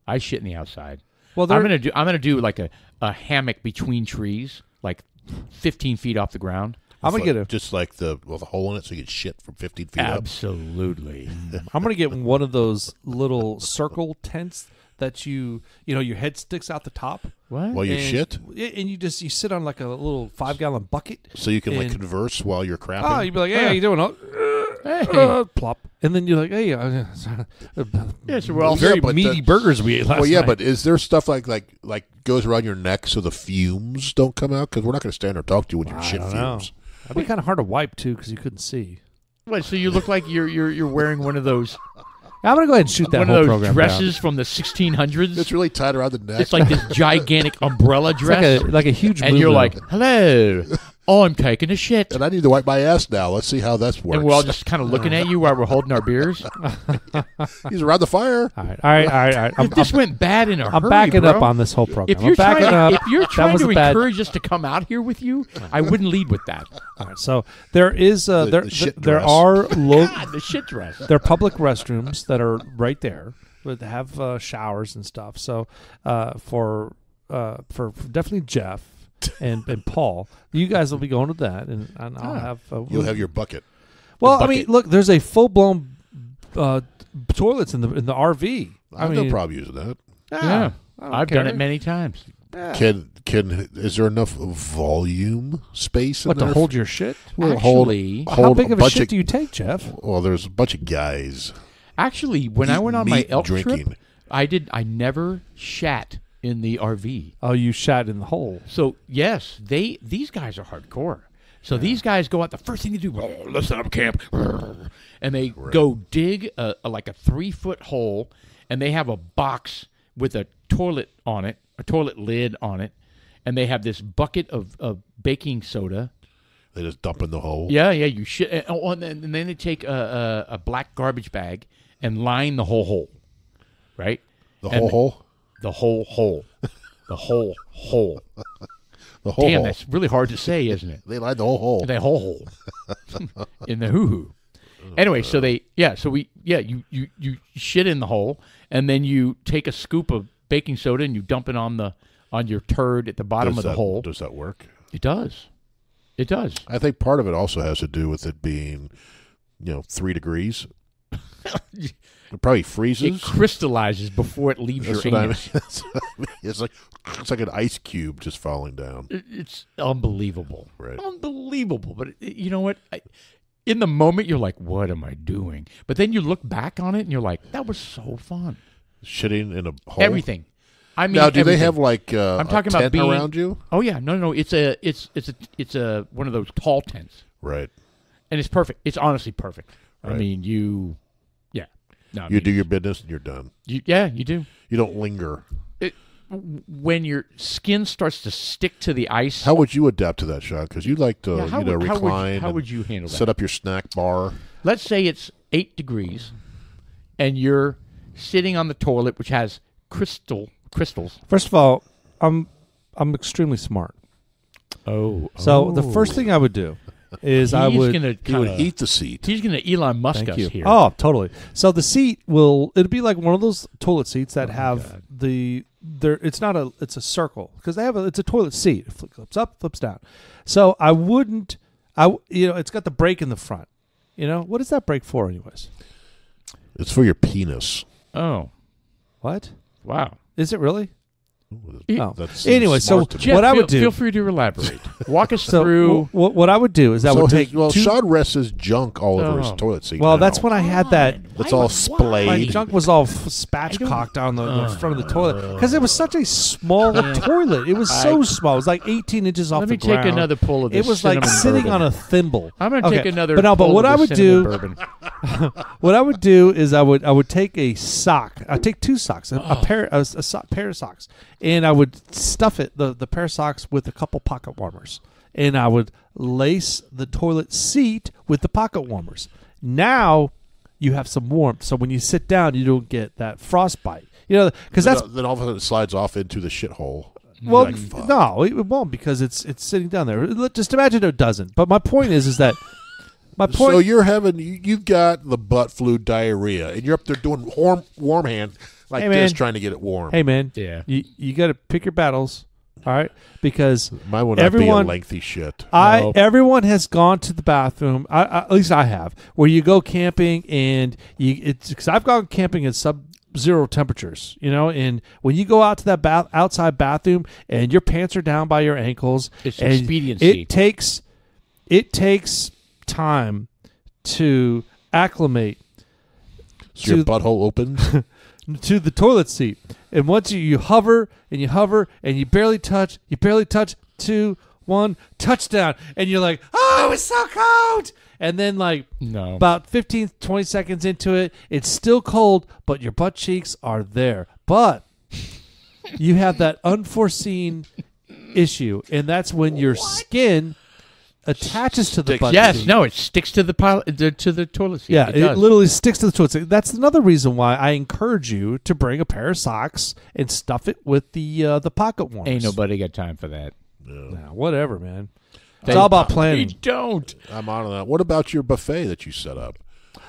I shit in the outside. Well, I'm gonna do like a hammock between trees, like 15 feet off the ground. I'm gonna get Just like with a hole in it so you can shit from 15 feet up. Absolutely. I'm gonna get one of those little circle tents that your head sticks out the top. What? While you and, shit? and you sit on like a little 5-gallon bucket. So you can like and- converse while you're crapping? Oh, you'd be like, "Hey, how you doing?" Plop, and then you're like, "Hey, Yeah, so we're all very but meaty the- burgers we ate last Well, yeah, night." but is there stuff like goes around your neck so the fumes don't come out? Because we're not going to stand there and talk to you when your shit don't know. fumes. That'd be kind of hard to wipe too because you couldn't see. What? So you look like you're wearing one of those I'm gonna go ahead and shoot that one whole of those program dresses down. from the 1600s. It's really tied around the neck. It's like this gigantic umbrella It's dress, like a huge. and you're moo-moo. like, "Hello, oh, I'm taking a shit." and I need to wipe my ass now. Let's see how that works. And we're all just kind of looking at you while we're holding our beers. He's around the fire. all right. If this went bad in a I'm hurry, backing bro, up on this whole program. If you're I'm backing trying, up. if you're That trying was to a bad- encourage us to come out here with you, I wouldn't lead with that. All right, so there is The shit there dress. are God, the shit dress. there are public restrooms that are right there that have showers and stuff. So for definitely Jeff and Paul, you guys will be going to that, and I'll have You'll have your bucket. well. the I mean, bucket. look, there's a full blown toilets in the RV. I have no problem using that. Yeah, I don't I've done care. it many times. Can is there enough volume space in What there? to hold your shit? Well, Actually, How hold big a of a bunch shit do you take, Jeff? Well, there's a bunch of guys. Actually, when I went on my meat and elk drinking. trip, I never shat in the RV. Oh, you shat in the hole. So yes, these guys are hardcore. So these guys go out. The first thing they do, "Oh, let's set up camp," and they go dig like a 3-foot hole, and they have a box with a toilet on it, a toilet lid on it, and they have this bucket of baking soda. They just dump in the hole. Yeah, you shit. And then they take a black garbage bag and line the whole hole, right? The And whole hole? The whole hole. The whole hole. The whole Damn, hole. that's really hard to say, isn't it? They lined the whole hole. The whole hole. In the hoo-hoo. Anyway, so you shit in the hole, and then you take a scoop of baking soda and you dump it on your turd at the bottom Does of the that- hole. Does that work? It does. It does. I think part of it also has to do with it being, 3 degrees. It probably It freezes. crystallizes before it leaves That's your what I mean. anus. That's what I mean. It's like an ice cube just falling down. It's unbelievable. Right. Unbelievable. But you know what? In the moment, you're like, what am I doing? But then you look back on it and you're like, that was so fun. Shitting in a hole. Everything. I mean, Now, do they everything. have like I'm talking a about tent being around you? Oh yeah, no. It's a one of those tall tents, Right. and it's perfect. It's honestly perfect. I Right. mean, you You do your business and you're done. you do. You don't linger. When your skin starts to stick to the ice. How would you adapt to that, Sean? Because you like to, Yeah, how recline. how and would you handle set that? up your snack bar. Let's say it's 8 degrees, and you're sitting on the toilet, which has crystals. First of all, I'm extremely smart. Oh, So the first thing I would do is I he's would gonna You would kinda- heat the seat. He's gonna Elon Musk Thank us you. here. Oh, totally. So the seat it'll be like one of those toilet seats that have it's a circle because it's a toilet seat. It flips up, flips down. So it's got the brake in the front. What is that brake for anyways? It's for your penis. Oh, What? wow. Is it really? Oh. That seems Anyway, so smart to me. Jeff, what I would do. feel free to elaborate. Walk us So through. what I would do is I would take two. Sean rests his junk all over his Oh. toilet seat. Well, now. that's when I had that. It's all My splayed. junk was all spatchcocked on the front of the toilet because it was such a small toilet. It was so small. It was like 18 inches off Let the me ground. take another pull of this. It was like cinnamon sitting bourbon. on a thimble. I'm going to take Okay, another. But pull what of I this would cinnamon do, bourbon. What I would do is I would take a sock. I'd take two socks, a pair of socks, and I would stuff the pair of socks with a couple pocket warmers, and I would lace the toilet seat with the pocket warmers. Now you have some warmth, so when you sit down, you don't get that frostbite. Because then all of a sudden it slides off into the shithole. Well, Like, fuck. no, it won't because it's sitting down there. Just imagine it doesn't. But my point is that my point. So you've got the butt flu diarrhea, and you're up there doing warm hand like Hey, this, man. trying to get it warm. Hey man, Yeah. you got to pick your battles, all right? Because Mine would not be a everyone, lengthy shit. everyone has gone to the bathroom. At least I have, where you go camping and because I've gone camping at sub-zero temperatures, and when you go out to that outside bathroom and your pants are down by your ankles, It's and expediency. It takes time to acclimate So your to butthole opens. to the toilet seat. And once you hover and you hover and you barely touch, 2, 1, touchdown. And you're like, oh, it's so cold. And then No. about 15, 20 seconds into it, it's still cold, but your butt cheeks are there. But you have that unforeseen issue, and that's when your skin attaches to the Sticks. butt Yes, cheek. no, it sticks to the toilet seat. Yeah, it it does. literally sticks to the toilet seat. That's another reason why I encourage you to bring a pair of socks and stuff it with the pocket warmers. Ain't nobody got time for that. Nah, whatever, man. It's They- all about We planning. don't. I'm on that. What about your buffet that you set up?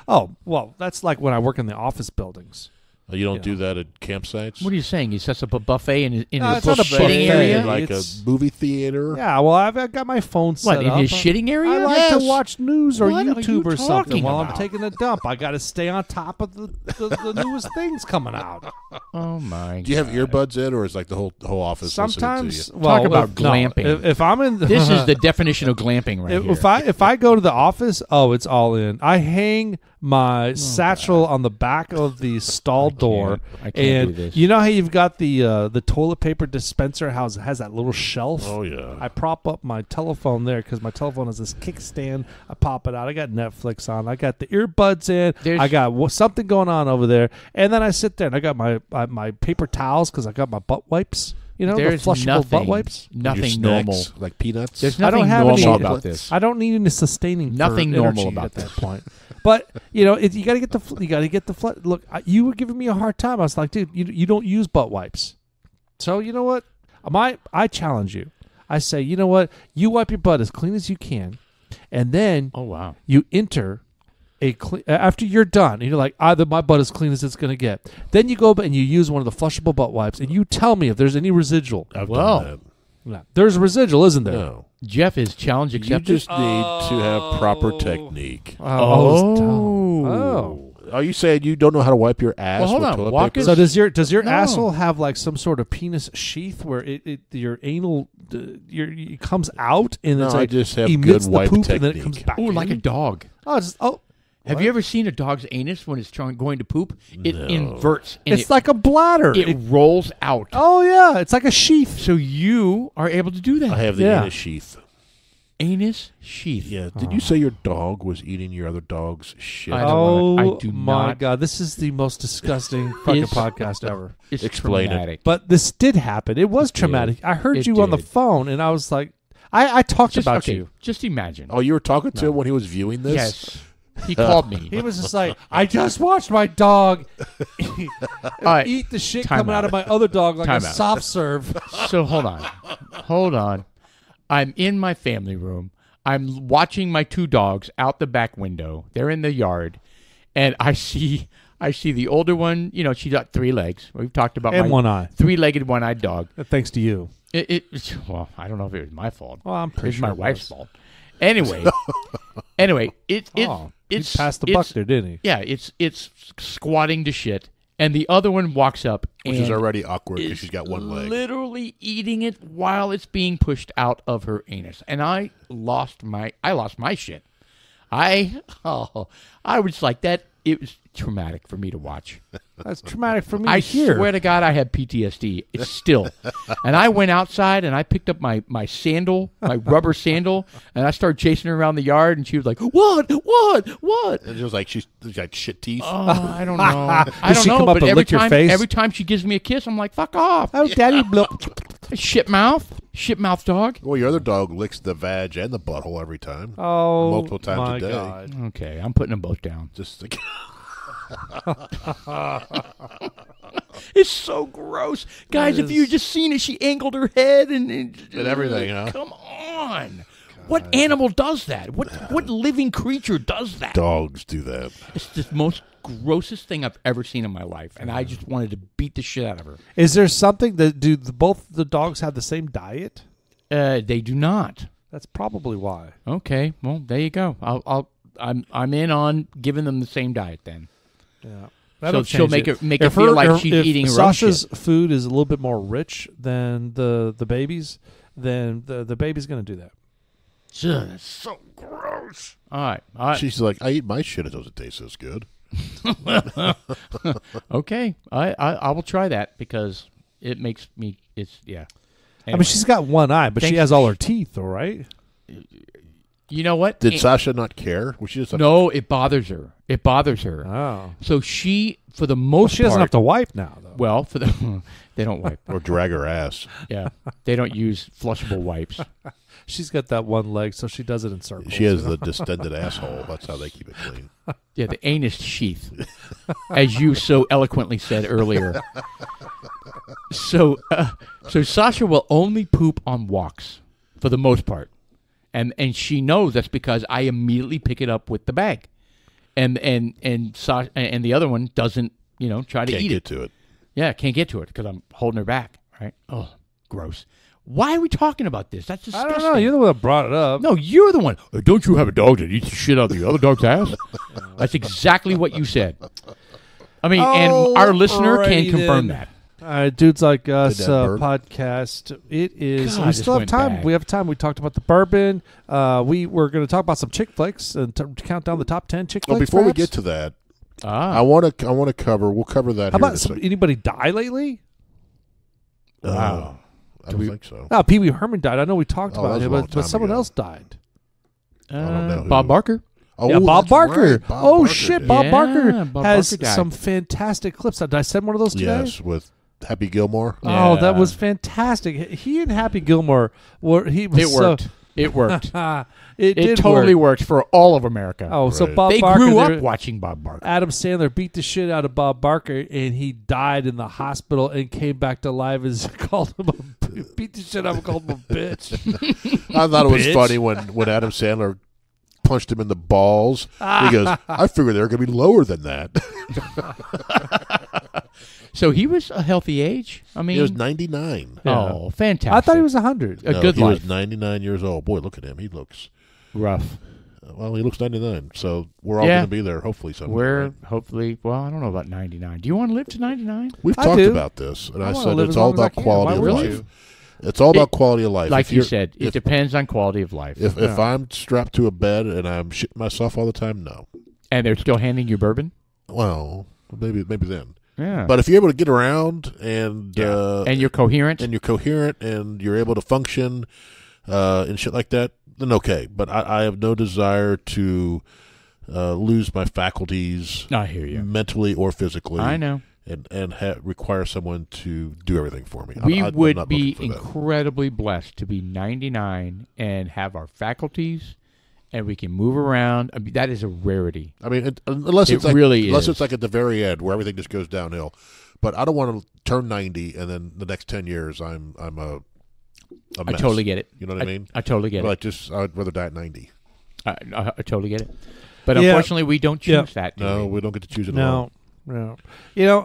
Oh, well, that's like when I work in the office buildings. You don't do that at campsites? What are you saying? He sets up a buffet in No, his it's not a shitting buffet. area? Like It's- a movie theater? Yeah, well, I've got my phone set What, in up. his shitting area? I like Yes. to watch news or What are YouTube you or something talking while I'm about? taking a dump. I got to stay on top of the newest things coming out. Oh, my Do you have God. earbuds in, or is like the whole office Sometimes, listening well, Talk about no, glamping. if I'm in, This is the definition of glamping right here. if I go to the office, it's all in. I hang my satchel on the back of the stall door, I can't and do this. you know how you've got the toilet paper dispenser has that little shelf. to you? Oh, yeah. I prop up my telephone there because my telephone has this kickstand. I pop it out. I got Netflix on. I got the earbuds in. There's- I got something going on over there, and then I sit there and I got my paper towels because I got my butt wipes. There's the flushable nothing, butt wipes. Your nothing snacks, normal. like peanuts? There's I don't nothing have normal any- about this. I don't need any sustaining. Nothing for normal energy about at that point. But you got to get the. Look, you were giving me a hard time. I was like, dude, you don't use butt wipes. So you know what? I challenge you. I say, you know what? You wipe your butt as clean as you can, and then Oh, wow. you enter after you're done. And you're like, either my butt is clean as it's going to get. Then you go and you use one of the flushable butt wipes, and you tell me if there's any residual. I've Well, done No, there's residual, isn't that. there? No. Jeff is challenge You accepted. just need to have proper technique. Oh. Are you saying you don't know how to wipe your ass Well, hold with on. toilet Walk paper? So does your No. asshole have like some sort of penis sheath where your anal it comes out and it's No, I like just have emits good the wipe poop and then it comes technique. back. Oh, like a in? dog. Have What? you ever seen a dog's anus when it's going to poop? It No. inverts. And It's like a bladder. it rolls out. Oh yeah, it's like a sheath. So you are able to do that. I have the Yeah. anus sheath. Anus sheath. Yeah. Did you say your dog was eating your other dog's shit? I don't wanna- I Oh do my not- god, this is the most disgusting fucking It's- podcast ever. It's Explain it. traumatic. But this did happen. It was traumatic. I heard It you on the did. phone, and I was like, I talked Just, about okay, you. Just imagine. Oh, you were talking to him when he was viewing this? Yes. He called me. He was just like, I just watched my dog All right. eat the shit Time coming out out. of my other dog like Time a out. soft serve. So hold on. I'm in my family room. I'm watching my two dogs out the back window. They're in the yard, and I see the older one. She's got 3 legs. We've talked about And my one eye. 3-legged, one-eyed dog. Thanks to you. Well, I don't know if it was my fault. Well, I'm pretty It's sure my it wife's was. fault. Anyway, it's He passed the buck there, didn't he? Yeah, it's squatting to shit, and the other one walks up, Which and is already awkward because is she's got one leg. literally eating it while it's being pushed out of her anus, and I lost my shit. I was like that. It was traumatic for me to watch. That's traumatic for me I to hear. swear to God, I have PTSD. It's still. And I went outside and I picked up my sandal, my rubber sandal, and I started chasing her around the yard. And she was like, "What? And it was like she's got shit teeth. Oh, I don't know. I Did don't she know. come up But and every lick your time, face? every time she gives me a kiss, I'm like, "Fuck off, Oh, Daddy, blow. shit mouth dog." Well, your other dog licks the vag and the butthole every time. Oh, Multiple times my a day. God. Okay, I'm putting them both down. Just like, It's so gross, guys. If you just seen it, she angled her head and everything, huh? Come on. What animal does that? What living creature does that? dogs do that. It's the most grossest thing I've ever seen in my life, and I just wanted to beat the shit out of her. Is there something that both the dogs have the same diet? They do not. That's probably why. Okay, well there you go. I'm in on giving them the same diet then. Yeah. So That'll she'll change make it feel like she's eating her own Sasha's shit. food is a little bit more rich than the baby's, then the baby's going to do that. That's so gross. All right. She's like, I eat my shit. It doesn't taste as good. Okay, I will try that because it makes me. It's yeah. I mean, she's got one eye, but she Thanks. has all her teeth, all right? You know what? Did Sasha not care? Was she just like, No, it bothers her. It bothers her. Oh. So she, for the most She doesn't part, have to wipe now, though. well, for the they don't wipe. or drag her ass? Yeah, they don't use flushable wipes. She's got that one leg, so she does it in circles. She has the distended asshole. That's how they keep it clean. Yeah, the anus sheath, as you so eloquently said earlier. So Sasha will only poop on walks for the most part, and she knows that's because I immediately pick it up with the bag, and Sasha, and the other one doesn't, try to Can't eat get it. to it. Yeah, can't get to it because I'm holding her back. Right? Oh, gross. Why are we talking about this? That's I disgusting. don't know. You're the one that brought it up. No, you're the one. Don't you have a dog that eats the shit out of the other dog's ass? That's exactly what you said. I mean, and our listener can Alrighty confirm then. that. Dudes Like Us Did that burp? podcast. It is. God, we this still have went time. bad. We have time. We talked about the bourbon. We were going to talk about some chick flicks and count down the top 10 chick Well, flicks. before we perhaps? get to that, Ah, I want to cover. We'll cover that. How here in about a second. anybody die lately? wow. I don't think so. No, Pee Wee Herman died. I know we talked Oh, about that was it, a long but time someone ago. else died. don't know who. Bob Barker. Oh, Yeah, Bob that's Barker. right. Bob Oh Barker shit, did. Bob Yeah, Barker Bob has Barker died. some fantastic clips. Did I send one of those today? Yes, with Happy Gilmore. Oh, that Yeah. was fantastic. He and Happy Gilmore were. He was It worked. It worked. It It did totally work. worked for all of America. Oh, so Right. Bob they Barker. grew up there- watching Bob Barker. Adam Sandler beat the shit out of Bob Barker, and he died in the hospital and came back to life. As called him beat the shit out of him, called him a bitch. I thought it was Bitch. funny when Adam Sandler punched him in the balls. He goes, I figured they were going to be lower than that. So he was a healthy age. I mean, He was 99. oh, fantastic. I thought he was 100. a No, good he life. was 99 years old. Boy, look at him. He looks, Rough. well, he looks 99. So we're all Yeah. going to be there hopefully someday. We're right? hopefully. Well, I don't know about 99. Do you want to live to 99? We've I talked do. about this, and I I wanna said live it's as all long as I about can. quality Why of wouldn't life. you? It's all about quality of life. Like If you you're- said, it depends on quality of life. If I'm strapped to a bed and I'm shitting myself all the time, no. And they're still handing you bourbon. Well, maybe then. Yeah. But if you're able to get around and and you're coherent. and you're coherent and you're able to function and shit like that, then okay. But I have no desire to lose my faculties I hear you. mentally or physically. I know. And require someone to do everything for me. We I'm would not be looking for that. incredibly blessed to be 99 and have our faculties, and we can move around. I mean, that is a rarity. I mean, unless It it's like, really unless is. it's like at the very end where everything just goes downhill. But I don't want to turn 90 and then the next 10 years I'm a mess. I totally get it. You know what I mean? I totally get Like just I'd rather die at 90. it. I totally get it. But Yeah. unfortunately, we don't choose that. do No, we? we don't get to choose it all. No.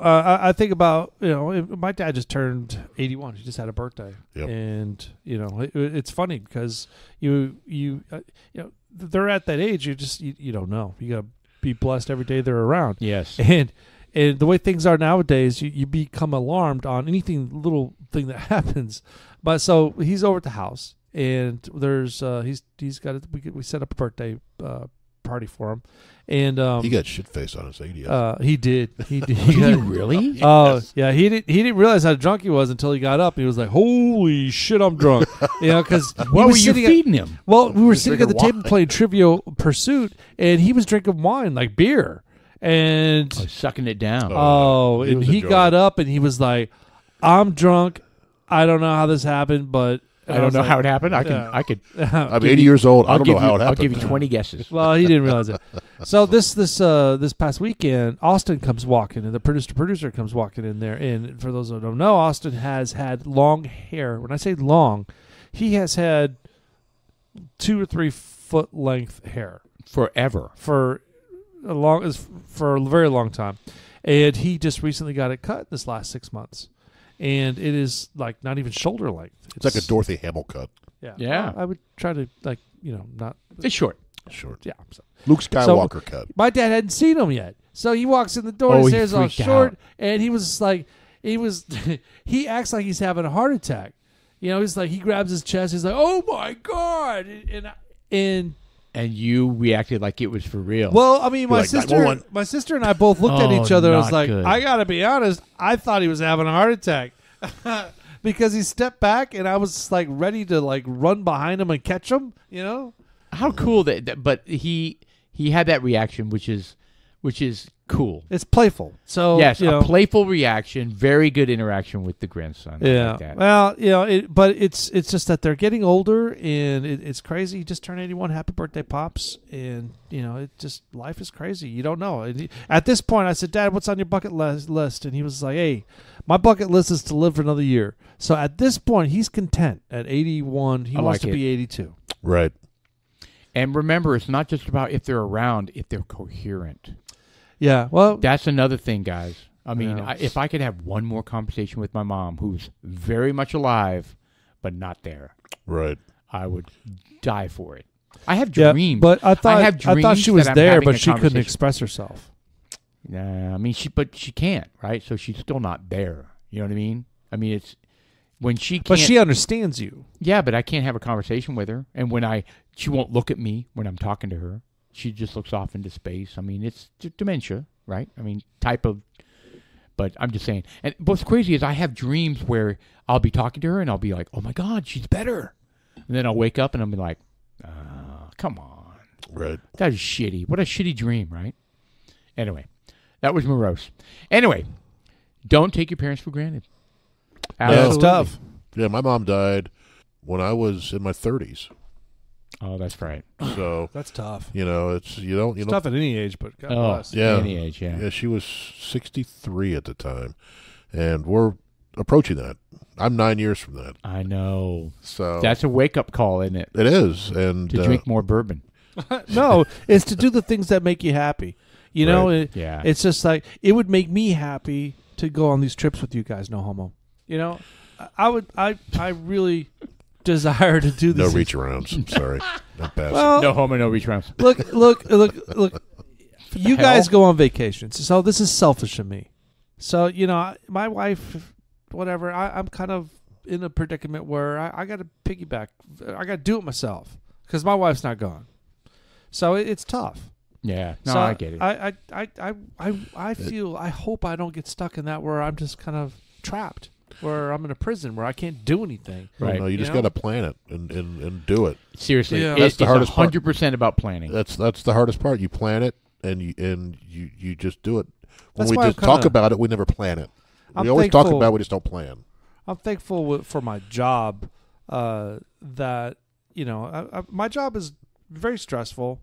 I think about, my dad just turned 81. He just had a birthday. Yep. And, it's funny because they're at that age. You don't know. You got to be blessed every day they're around. Yes. And the way things are nowadays, you become alarmed on anything, little thing that happens. But so he's over at the house, and there's he's got we set up a birthday party for him. And he got shit faced on his 80th. he did. He did. Did you really? Oh yeah, he didn't realize how drunk he was until he got up. He was like, "Holy shit, I'm drunk!" Because What were you feeding him? Well, we were sitting at the drinking table playing Trivial Pursuit, and he was drinking wine like beer, and Sucking it down. He and was he enjoying got it. up and he was like, "I'm drunk. I don't know how this happened, but I don't know how it happened. I could. I'm 80 years old. I don't know how it I'll happened. give you 20 guesses. Well, he didn't realize it. So this past weekend, Austin comes walking, and the producer comes walking in there. And for those who don't know, Austin has had long hair. When I say long, he has had 2 or 3 foot length hair Forever. for a very long time, and he just recently got it cut this last 6 months, and it is like not even shoulder length. It's like a Dorothy Hamill cut. Yeah. I would try to not It's short. Short. yeah. So. Luke Skywalker cut. My dad hadn't seen him yet, so he walks in the door. Oh, His he hair's all freaked short, out. and he was like, he acts like he's having a heart attack. He's like, he grabs his chest. He's like, "Oh my god!" And And you reacted like it was for real. well, I mean, my like, sister, 911. my sister and I both looked at Oh, each other. and was not like, good. I gotta be honest, I thought he was having a heart attack because he stepped back, and I was like ready to like run behind him and catch him. How cool but he had that reaction, which is cool. It's playful. So Yes, a playful reaction, very good interaction with the grandson. I Yeah. like that. Well, but it's just that they're getting older, and it's crazy. He just turned 81. Happy birthday, pops! And it just life is crazy. You don't know. And at this point, I said, "Dad, what's on your bucket list?" And he was like, "Hey, my bucket list is to live for another year." So at this point, he's content. At 81, he I wants like to be 82. Right. And remember, it's not just about if they're around, if they're coherent. Yeah. Well, That's another thing, guys. I mean, Yeah. if I could have one more conversation with my mom, who's very much alive, but not there, Right. I would die for it. I have yeah. dreams. But I thought have dreams she was that I'm there, having but a she couldn't conversation. express herself. I mean, she can't, right? So she's still not there. You know what I mean? I mean, it's when she can't. But she understands you. Yeah, but I can't have a conversation with her, and she won't look at me when I'm talking to her. She just looks off into space. I mean, it's dementia, right? I mean, type of. But I'm just saying. And what's crazy is I have dreams where I'll be talking to her and I'll be like, "Oh my God, she's better," and then I'll wake up and I'll be like, "Come on, Right. that is shitty. What a shitty dream, right?" Anyway, that was morose. Anyway, don't take your parents for granted. Yeah, it's Absolutely. tough. Yeah, my mom died when I was in my 30s. Oh, that's right. So, That's tough. it's you don't It's tough at any age, but God Oh, bless. Yeah. any age, yeah. Yeah, she was 63 at the time, and we're approaching that. I'm 9 years from that, I know. so That's a wake-up call, isn't it? it is. And To drink more bourbon. No, it's to do the things that make you happy. You know, Right. Yeah. it's just like it would make me happy to go on these trips with you guys. No homo. I really desire to do no this. reach arounds. I'm sorry, not passive. Well, No homo, no reach rounds. look. You hell? guys go on vacations, so this is selfish of me. So my wife, whatever. I'm kind of in a predicament where I got to piggyback. I got to do it myself because my wife's not gone. So it's tough. Yeah. No, So I get it. I feel. I hope I don't get stuck in that where I'm just kind of trapped, where I'm in a prison where I can't do anything. Right. No, you just You know? got to plan it and do it. Seriously. Yeah. That's the hardest It's part. 100% about planning. That's the hardest part. You plan it and you just do it. When That's we why just I'm talk kinda- about it, we never plan it. I'm We always talk thankful- about it, we just don't plan. I'm thankful for my job. That my job is very stressful.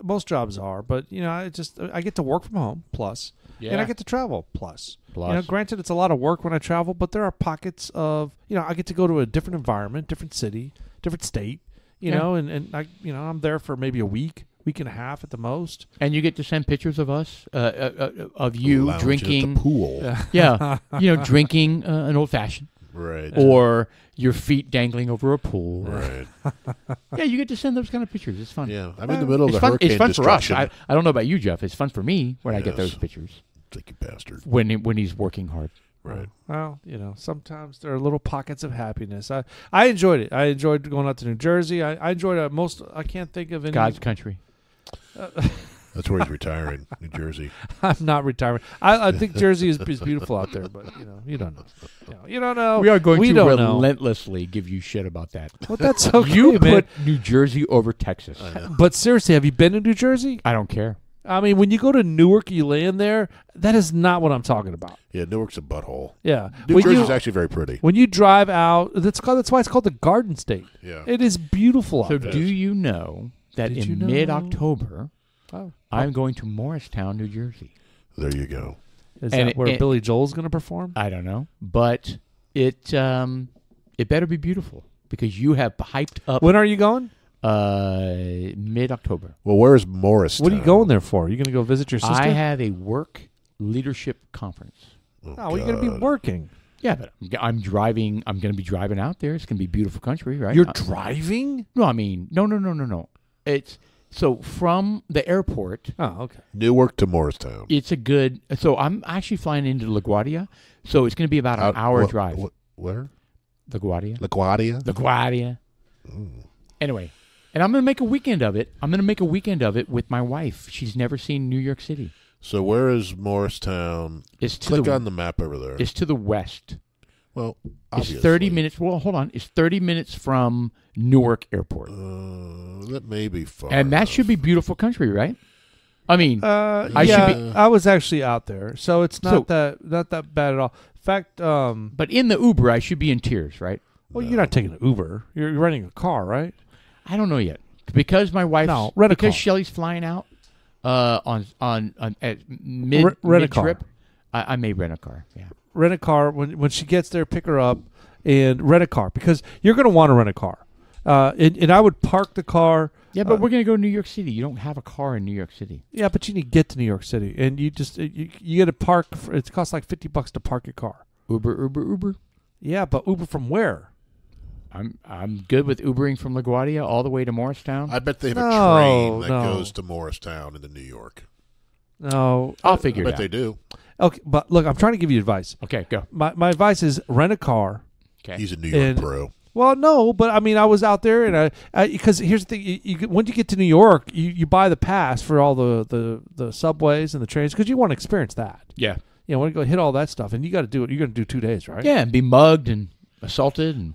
Most jobs are, but I get to work from home plus, and I get to travel plus. Plus. Granted, it's a lot of work when I travel, but there are pockets of I get to go to a different environment, different city, different state. And I'm there for maybe a week and a half at the most. And you get to send pictures of us, of you Lounging drinking. at the pool. Yeah. Drinking an old fashioned. Right. Or your feet dangling over a pool. Right. Yeah, you get to send those kind of pictures. It's fun. Yeah. I'm in the middle of It's the fun. hurricane It's fun for us. destruction. I don't know about you, Jeff. It's fun for me when I get Yes. those pictures Thank you, bastard. when he's working hard. Right. Well, sometimes there are little pockets of happiness. I enjoyed it. I enjoyed going out to New Jersey. I enjoyed it most. I can't think of any. God's country. That's where he's retiring, New Jersey. I'm not retiring. I think Jersey is beautiful out there, but you don't know. You don't know. We are going to don't know. relentlessly give you shit about that. Well, that's okay, You man. put New Jersey over Texas. But seriously, have you been to New Jersey? I don't care. I mean, when you go to Newark, you land there. That is not what I'm talking about. Yeah, Newark's a butthole. Yeah, New Jersey's actually very pretty. When you drive out, that's why it's called the Garden State. Yeah. It is beautiful So out there. do you know that Did you in know? mid-October, Oh. I'm going to Morristown, New Jersey? There you go. Is and that where it- Billy Joel's going to perform? I don't know, but it better be beautiful because you have hyped up When are you going? mid-October. Well, where's Morristown? What are you going there for? Are you going to go visit your sister? I have a work leadership conference. Oh, well, you're going to be working. Yeah, but I'm driving. I'm going to be driving out there. It's going to be beautiful country, right? You're driving? No, I mean, no. It's so from the airport. Oh, okay. Newark to Morristown. It's a good. So I'm actually flying into LaGuardia. So it's going to be about an hour drive. Where? LaGuardia. LaGuardia? LaGuardia. Anyway, and I'm going to make a weekend of it. I'm going to make a weekend of it with my wife. She's never seen New York City. So where is Morristown? It's to Click the on the map over there. It's to the west. Well, It's obviously. 30 minutes. Well, hold on. It's 30 minutes from Newark Airport. That may be far. And that enough. should be beautiful country, right? I mean, I yeah, should be. I was actually out there, so it's not So- that bad at all. In fact, But in the Uber, I should be in tears, right? well, you're not taking an Uber. You're renting a car, right? I don't know yet because my wife. No, rent a because car. Shelly's flying out on at mid Rent a car. trip. I may rent a car. Yeah. Rent a car when she gets there. Pick her up and rent a car because you're going to want to rent a car. And I would park the car. Yeah, but we're gonna go to New York City. You don't have a car in New York City. Yeah, but you need to get to New York City, and you just you get to park. It costs like $50 to park your car. Uber. Yeah, but Uber from where? I'm good with Ubering from LaGuardia all the way to Morristown. I bet they have No, a train that no. goes to Morristown into New York. No, I'll figure I it bet out. they do. okay, but look, I'm trying to give you advice. Okay, go. My advice is rent a car. Okay. He's a New York And- pro. Well, no, but I mean, I was out there, and because here's the thing: once you get to New York, you buy the pass for all the subways and the trains because you want to experience that. Yeah. You want to go hit all that stuff, and you got to do it. You're going to do 2 days, right? Yeah, and be mugged and assaulted and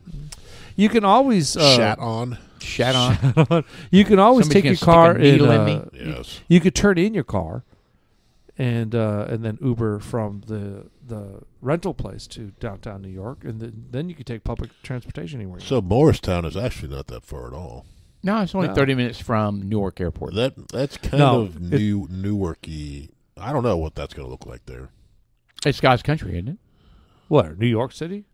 You can always Shat on. shat on. you can always Somebody's take your gonna stick car a needle in and me. Yes. you could turn in your car, and then Uber from the rental place to downtown New York, and then you could take public transportation anywhere. So Morristown is actually not that far at all. No, it's only No. 30 minutes from Newark Airport. That's kind No, of Newarky. I don't know what that's going to look like there. It's God's country, isn't it? What, New York City?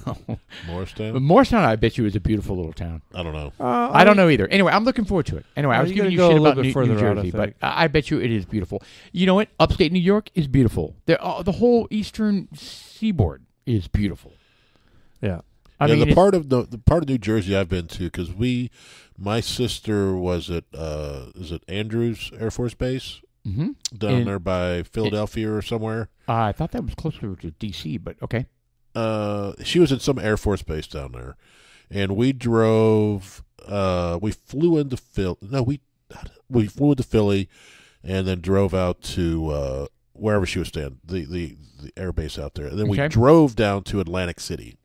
No. But Morristown? Morristown, I bet you, is a beautiful little town. I don't know. I don't know either. Anyway, I'm looking forward to it. Anyway, I Well, was you giving gotta you go shit a little about bit New further out, I Jersey, but think. I bet you it is beautiful. You know what? Upstate New York is beautiful. The whole eastern seaboard is beautiful. Yeah. I yeah, mean, the it's- part of New Jersey I've been to because my sister was at is it Andrews Air Force Base Mhm. down In- there by Philadelphia or somewhere. I thought that was closer to D.C., but okay. She was at some Air Force base down there, and we drove. We flew into Philly. No, we flew into Philly, and then drove out to wherever she was staying, the air base out there, and then we Okay. drove down to Atlantic City.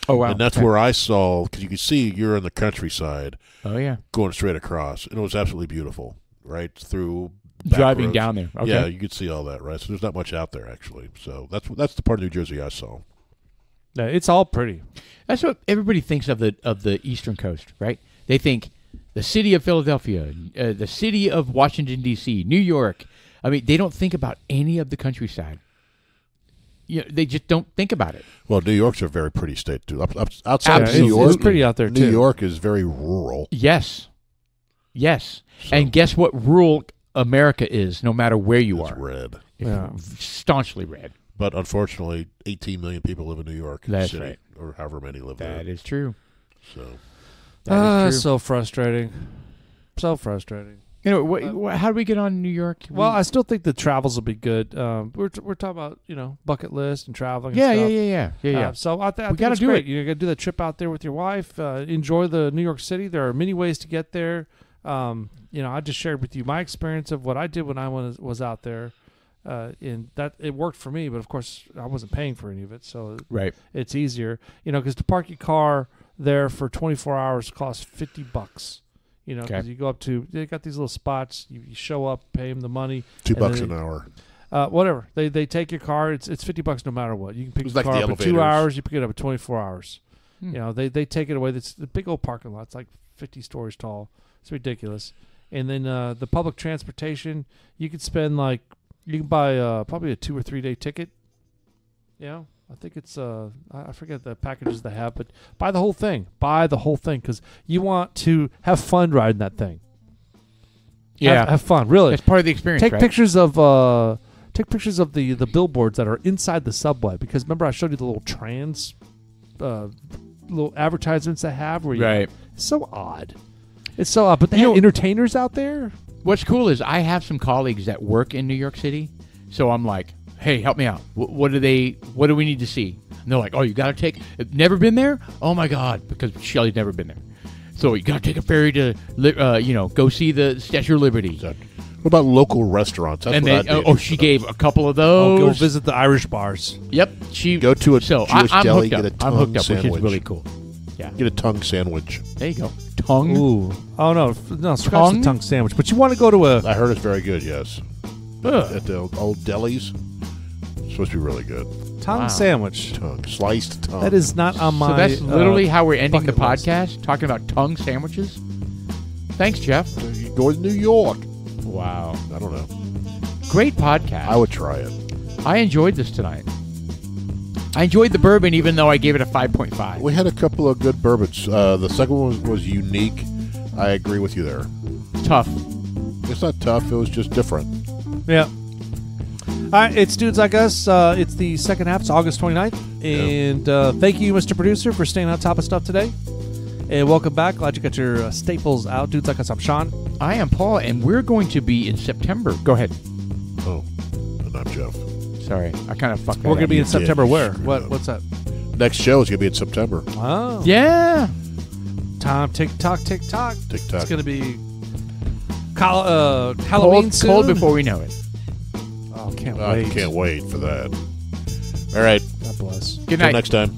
Oh, wow. And that's Okay. where I saw, because you can see you're in the countryside Oh, yeah. going straight across, and it was absolutely beautiful, right through back Driving roads. down there. Okay. Yeah, you could see all that, right? So there's not much out there actually. So that's the part of New Jersey I saw. Yeah, it's all pretty. That's what everybody thinks of the Eastern Coast, right? They think the city of Philadelphia, the city of Washington, D.C., New York. I mean, they don't think about any of the countryside. They just don't think about it. Well, New York's a very pretty state too. Outside Yeah, of New Absolutely. York, it's pretty out there New too. York is very rural. Yes. So And guess what rural America is, no matter where you it's are? red. Yeah. Staunchly red. But unfortunately, 18 million people live in New York That's City, right. or however many live That there. is true. So That is true. So frustrating. So frustrating. Anyway, how do we get on New York? Well, I still think the travels will be good. We're talking about bucket list and traveling. yeah, and yeah. stuff. So I think gotta it's do great. it. You got to do the trip out there with your wife. Enjoy the New York City. There are many ways to get there. I just shared with you my experience of what I did when I was out there. And that it worked for me, but of course I wasn't paying for any of it, so Right. it's easier. Because to park your car there for 24 hours costs $50. Because you go up to, they got these little spots. You show up, pay them the money. $2 an hour. Whatever. They take your car. It's $50 no matter what. You can pick It's your like car the up in 2 elevators. hours. You pick it up in 24 hours. They take it away. It's the big old parking lot. It's like 50 stories tall. It's ridiculous. And then the public transportation, you could spend you can buy probably a 2 or 3 day ticket. I think it's I forget the packages they have, but buy the whole thing. Buy the whole thing because you want to have fun riding that thing. Yeah. Have fun, really. It's part of the experience, Take right? pictures of the billboards that are inside the subway, because remember I showed you the little trans little advertisements they have where Right. It's so odd. It's so odd, but they have entertainers out there. What's cool is I have some colleagues that work in New York City, so I'm like, hey, help me out. What do we need to see? And they're like, oh, you got to never been there? Oh, my God, because Shelly's never been there. So you got to take a ferry to, go see the Statue of Liberty. What about local restaurants? That's And what then, I'd be she gave a couple of those. Go visit the Irish bars. Yep. She Go to a so Jewish I'm deli, hooked get up. a I'm hooked tongue up, which sandwich. is really cool. Yeah. Get a tongue sandwich. There you go. Tongue. Ooh. Oh, no, scratch Tongue? the tongue sandwich. But you want to go to I heard it's very good, yes. Ugh. At the old delis. It's supposed to be really good. tongue Wow. sandwich. Tongue. Sliced tongue. That is not on my So that's literally how we're ending the bucket list. podcast, talking about tongue sandwiches. Thanks, Jeff. You go to New York. Wow. I don't know. Great podcast. I would try it. I enjoyed this tonight. I enjoyed the bourbon, even though I gave it a 5.5. We had a couple of good bourbons. The second one was unique. I agree with you there. Tough. It's not tough. It was just different. Yeah. All right, it's Dudes Like Us. It's the second half. It's August 29th. And thank you, Mr. Producer, for staying on top of stuff today. And welcome back. Glad you got your staples out. Dudes Like Us, I'm Sean. I am Paul, and we're going to be in September. Go ahead. Oh, and I'm Jeff. Sorry, I kind of fucked that We're going to up. be in did. September where? Screwed What? up. What's that? Next show is going to be in September. Oh. Yeah. Time tick-tock, tick-tock. Tick-tock. It's going to be Halloween soon. Cold before we know it. Oh, can't I wait. can't wait for that. All right. God bless. Good Till night. next time.